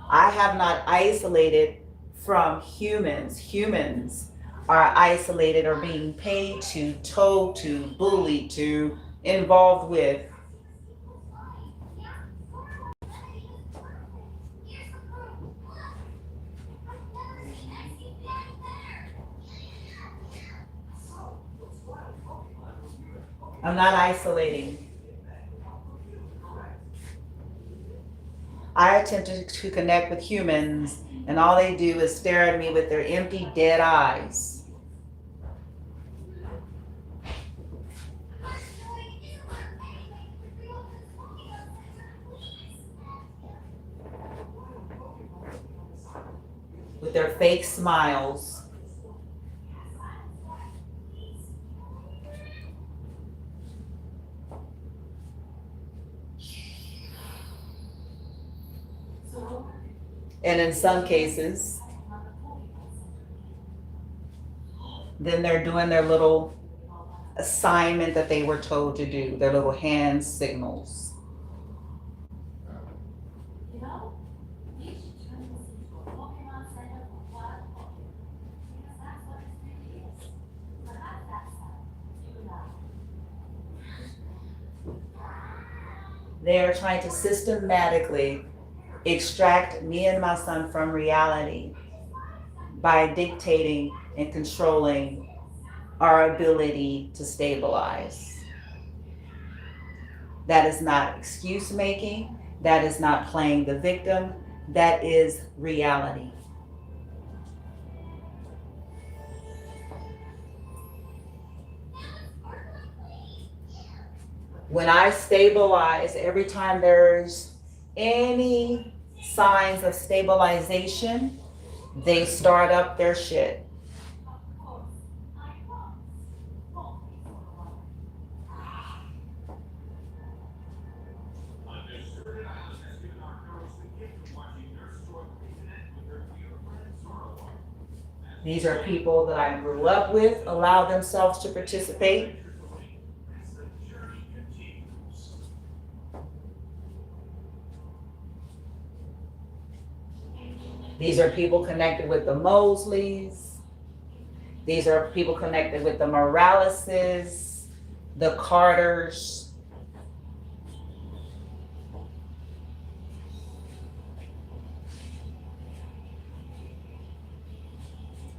I have not isolated from humans. Humans are isolated or being paid to, told to, bullied to, involved with I'm not isolating. I attempted to connect with humans, and all they do is stare at me with their empty, dead eyes. With their fake smiles. And in some cases, then they're doing their little assignment that they were told to do, their little hand signals. They are trying to systematically extract me and my son from reality by dictating and controlling our ability to stabilize. That is not excuse making. That is not playing the victim. That is reality. When I stabilize, every time there's any signs of stabilization, they start up their shit. These are people that I grew up with, allow themselves to participate. These are people connected with the Mosleys. These are people connected with the Moraleses, the Carters.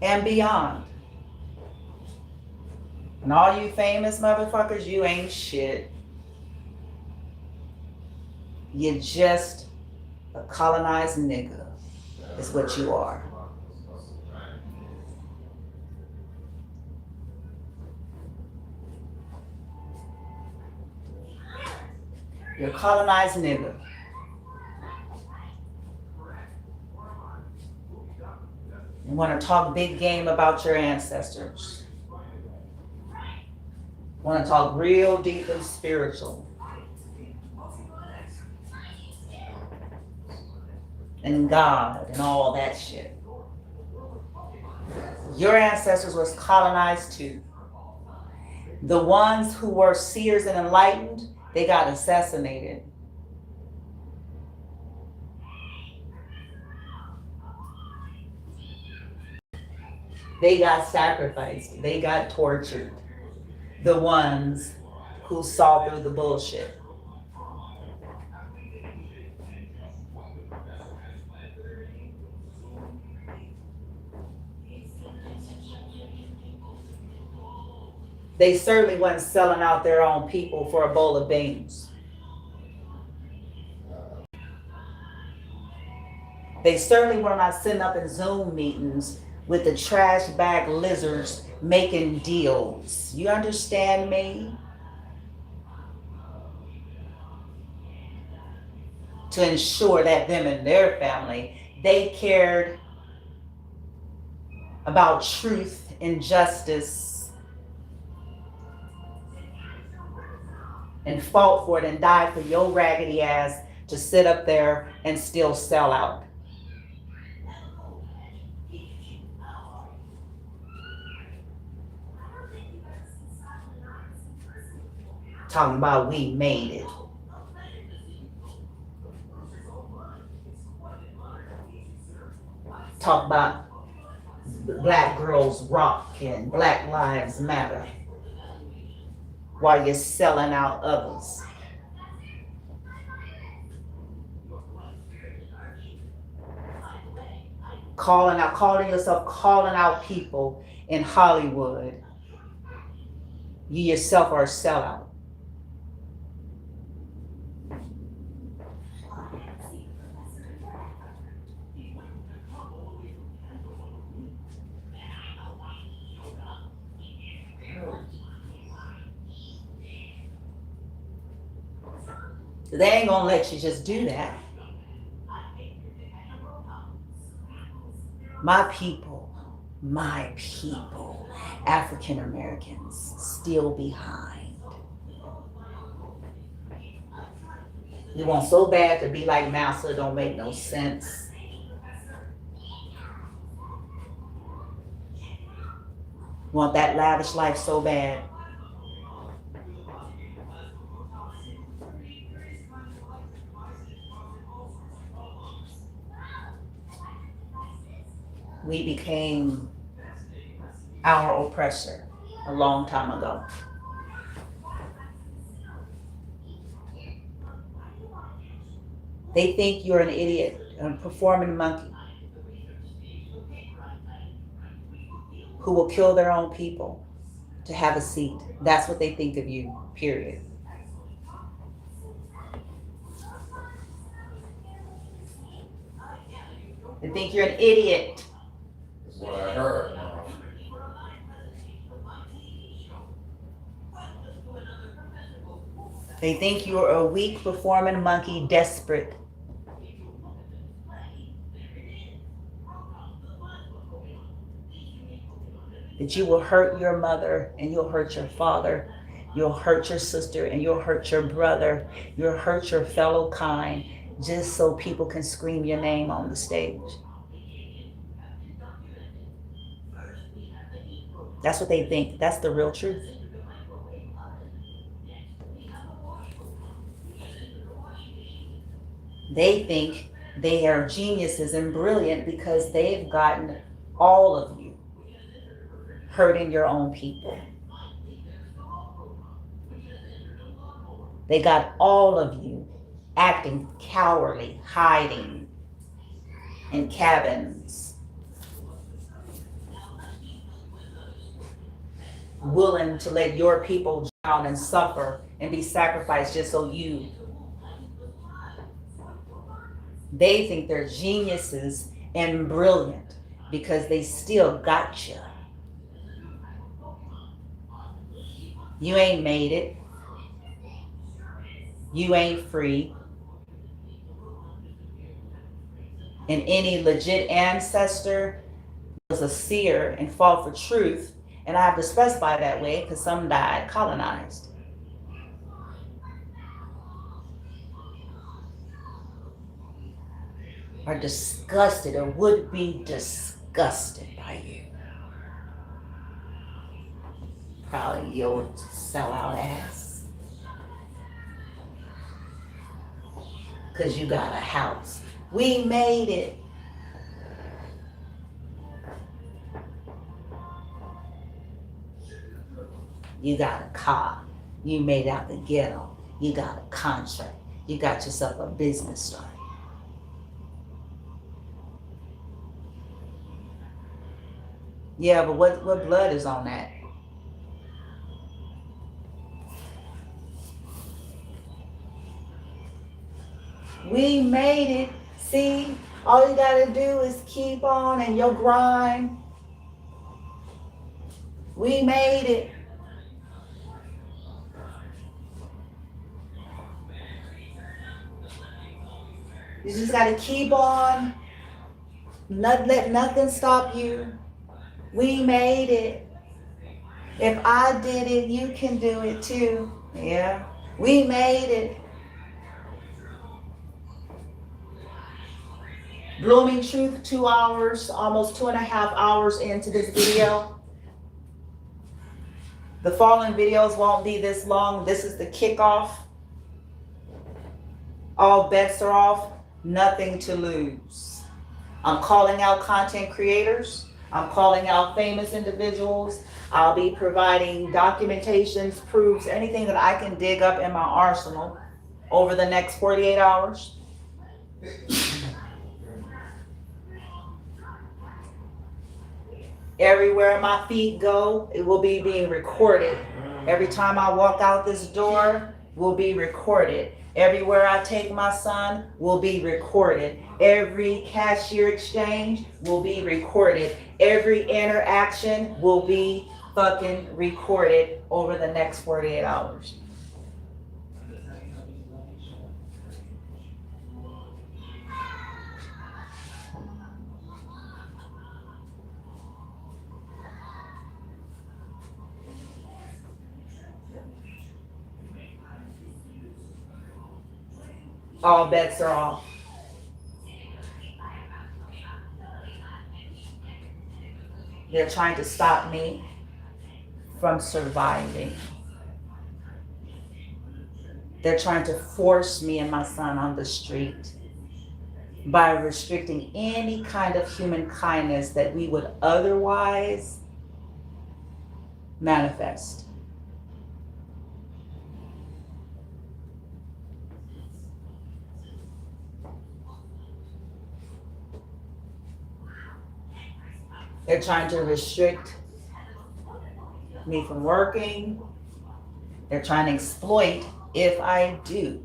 And beyond. And all you famous motherfuckers, you ain't shit. You're just a colonized nigga, is what you are. You're a colonized nigga. You want to talk big game about your ancestors. Want to talk real deep and spiritual. And God and all that shit. Your ancestors was colonized too. The ones who were seers and enlightened, they got assassinated. They got sacrificed. They got tortured. The ones who saw through the bullshit. They certainly weren't selling out their own people for a bowl of beans. They certainly were not sitting up in Zoom meetings with the trash bag lizards making deals. You understand me? To ensure that them and their family, they cared about truth and justice and fought for it and died for your raggedy ass to sit up there and still sell out. Talking about we made it. Talk about black girls rock and Black Lives Matter while you're selling out others. Calling out people in Hollywood. You yourself are a sellout. They ain't gonna let you just do that. My people, African Americans, still behind. We want so bad to be like Master, don't make no sense. Want that lavish life so bad. We became our oppressor a long time ago. They think you're an idiot, a performing monkey who will kill their own people to have a seat. That's what they think of you, period. They think you're an idiot. That's what I heard. They think you're a weak performing monkey, desperate. That you will hurt your mother and you'll hurt your father. You'll hurt your sister and you'll hurt your brother. You'll hurt your fellow kind just so people can scream your name on the stage. That's what they think. That's the real truth. They think they are geniuses and brilliant because they've gotten all of you hurting your own people. They got all of you acting cowardly, hiding in cabins, willing to let your people drown and suffer and be sacrificed just so you. They think they're geniuses and brilliant because they still got you. You ain't made it. You ain't free. And any legit ancestor was a seer and fought for truth. And I have to specify that way because some died colonized. Are disgusted or would be disgusted by you. Probably your sellout ass. Because you got a house. We made it. You got a car. You made out the ghetto. You got a contract. You got yourself a business started. Yeah, but what blood is on that? We made it. See, all you gotta do is keep on and your grind. We made it. You just gotta keep on. Not let nothing stop you. We made it. If I did it, you can do it too. Yeah. We made it. Blooming Truth, 2 hours, almost 2.5 hours into this video. The following videos won't be this long. This is the kickoff. All bets are off. Nothing to lose. I'm calling out content creators. I'm calling out famous individuals. I'll be providing documentations, proofs, anything that I can dig up in my arsenal over the next 48 hours. Everywhere my feet go, it will be being recorded. Every time I walk out this door, will be recorded. Everywhere I take my son will be recorded. Every cashier exchange will be recorded. Every interaction will be fucking recorded over the next 48 hours. all bets are off. They're trying to stop me from surviving. They're trying to force me and my son on the street by restricting any kind of human kindness that we would otherwise manifest. They're trying to restrict me from working. They're trying to exploit if I do.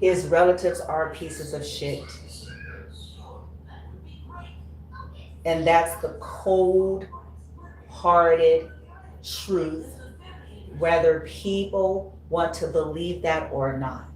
His relatives are pieces of shit. And that's the cold-hearted truth, whether people want to believe that or not.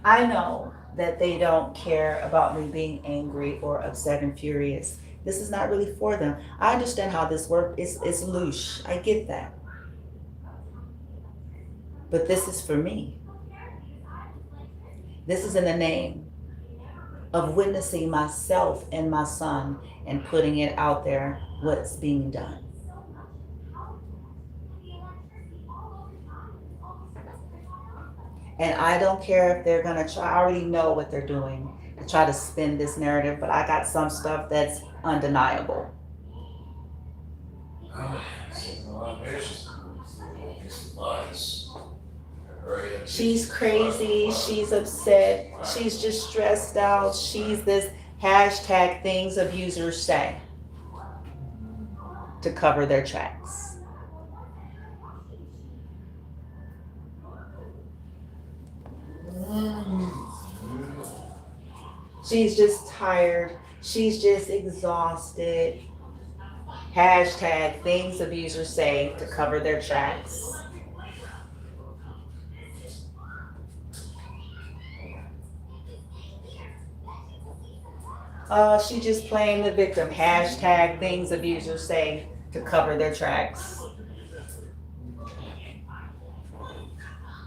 I know that they don't care about me being angry or upset and furious. This is not really for them. I understand how this works. It's louche. I get that. But this is for me. This is in the name of witnessing myself and my son and putting it out there, what's being done. And I don't care if they're gonna try, I already know what they're doing to try to spin this narrative, but I got some stuff that's undeniable. She's crazy, she's upset, she's just stressed out, she's this hashtag things abusers say to cover their tracks. She's just tired. She's just exhausted. Hashtag things abusers say to cover their tracks. She just playing the victim. Hashtag things abusers say to cover their tracks.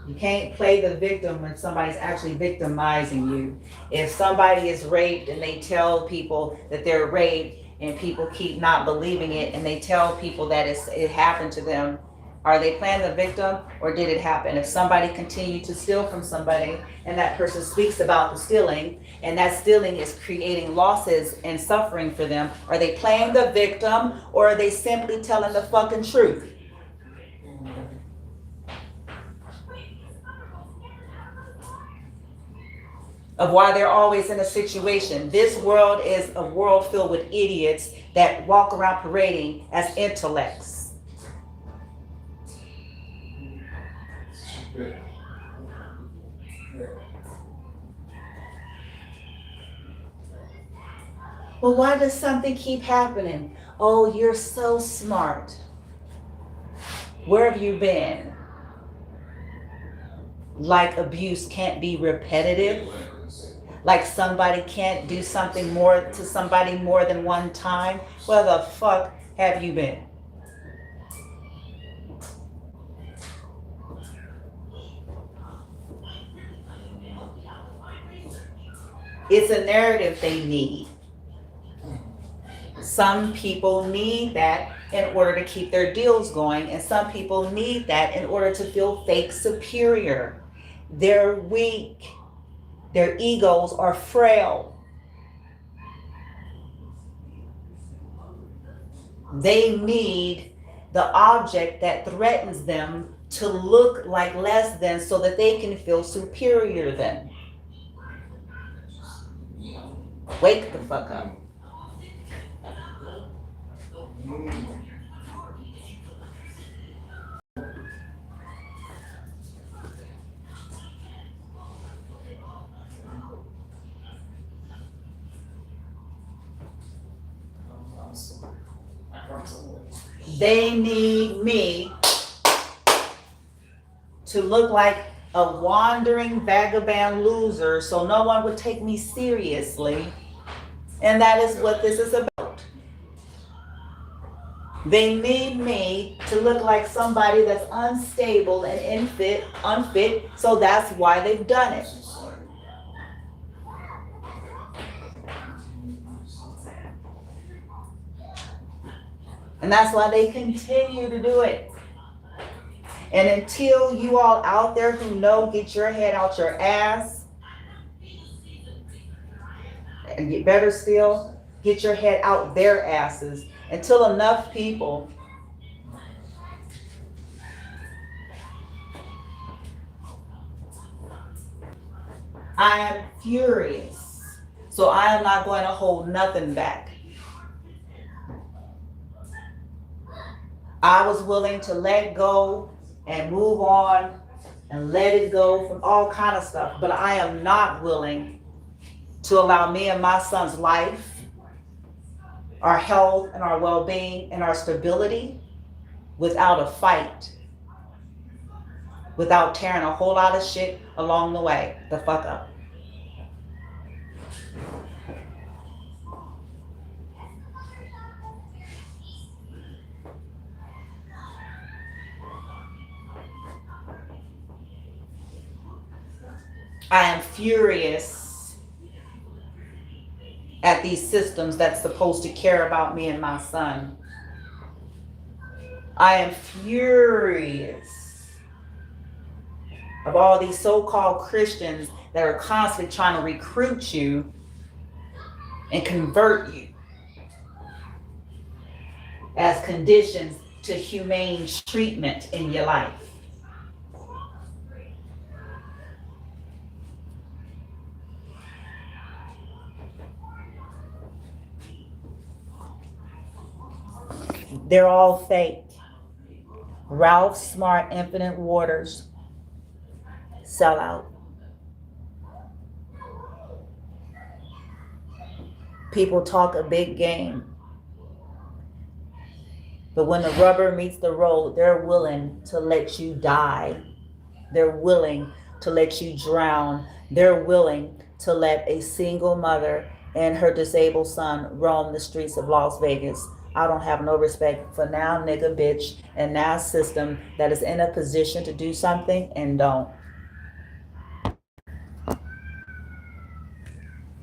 You can't play the victim when somebody's actually victimizing you. If somebody is raped and they tell people that they're raped and people keep not believing it and they tell people that it happened to them, are they playing the victim or did it happen? If somebody continued to steal from somebody and that person speaks about the stealing and that stealing is creating losses and suffering for them, are they playing the victim or are they simply telling the fucking truth? Of why they're always in a situation. This world is a world filled with idiots that walk around parading as intellects. Well, why does something keep happening? Oh, you're so smart. Where have you been? Like abuse can't be repetitive. Like somebody can't do something more to somebody more than one time. Where the fuck have you been? It's a narrative they need. Some people need that in order to keep their deals going, and some people need that in order to feel fake superior. They're weak. Their egos are frail. They need the object that threatens them to look like less than so that they can feel superior than. Wake the fuck up. They need me to look like a wandering vagabond loser so no one would take me seriously. And that is what this is about. They need me to look like somebody that's unstable and unfit, so that's why they've done it. And that's why they continue to do it. And until you all out there who know, get your head out your ass, and get better still, get your head out their asses, until enough people I am furious. So I am not going to hold nothing back. I was willing to let go and move on and let it go from all kind of stuff, but I am not willing to allow me and my son's life, our health and our well-being and our stability without a fight, without tearing a whole lot of shit along the way the fuck up. I am furious at these systems that's supposed to care about me and my son. I am furious of all these so-called Christians that are constantly trying to recruit you and convert you as conditions to humane treatment in your life. They're all fake. Ralph Smart, Infinite Waters, sell out. People talk a big game. But when the rubber meets the road, they're willing to let you die. They're willing to let you drown. They're willing to let a single mother and her disabled son roam the streets of Las Vegas. I don't have no respect for now nigga bitch and now system that is in a position to do something and don't.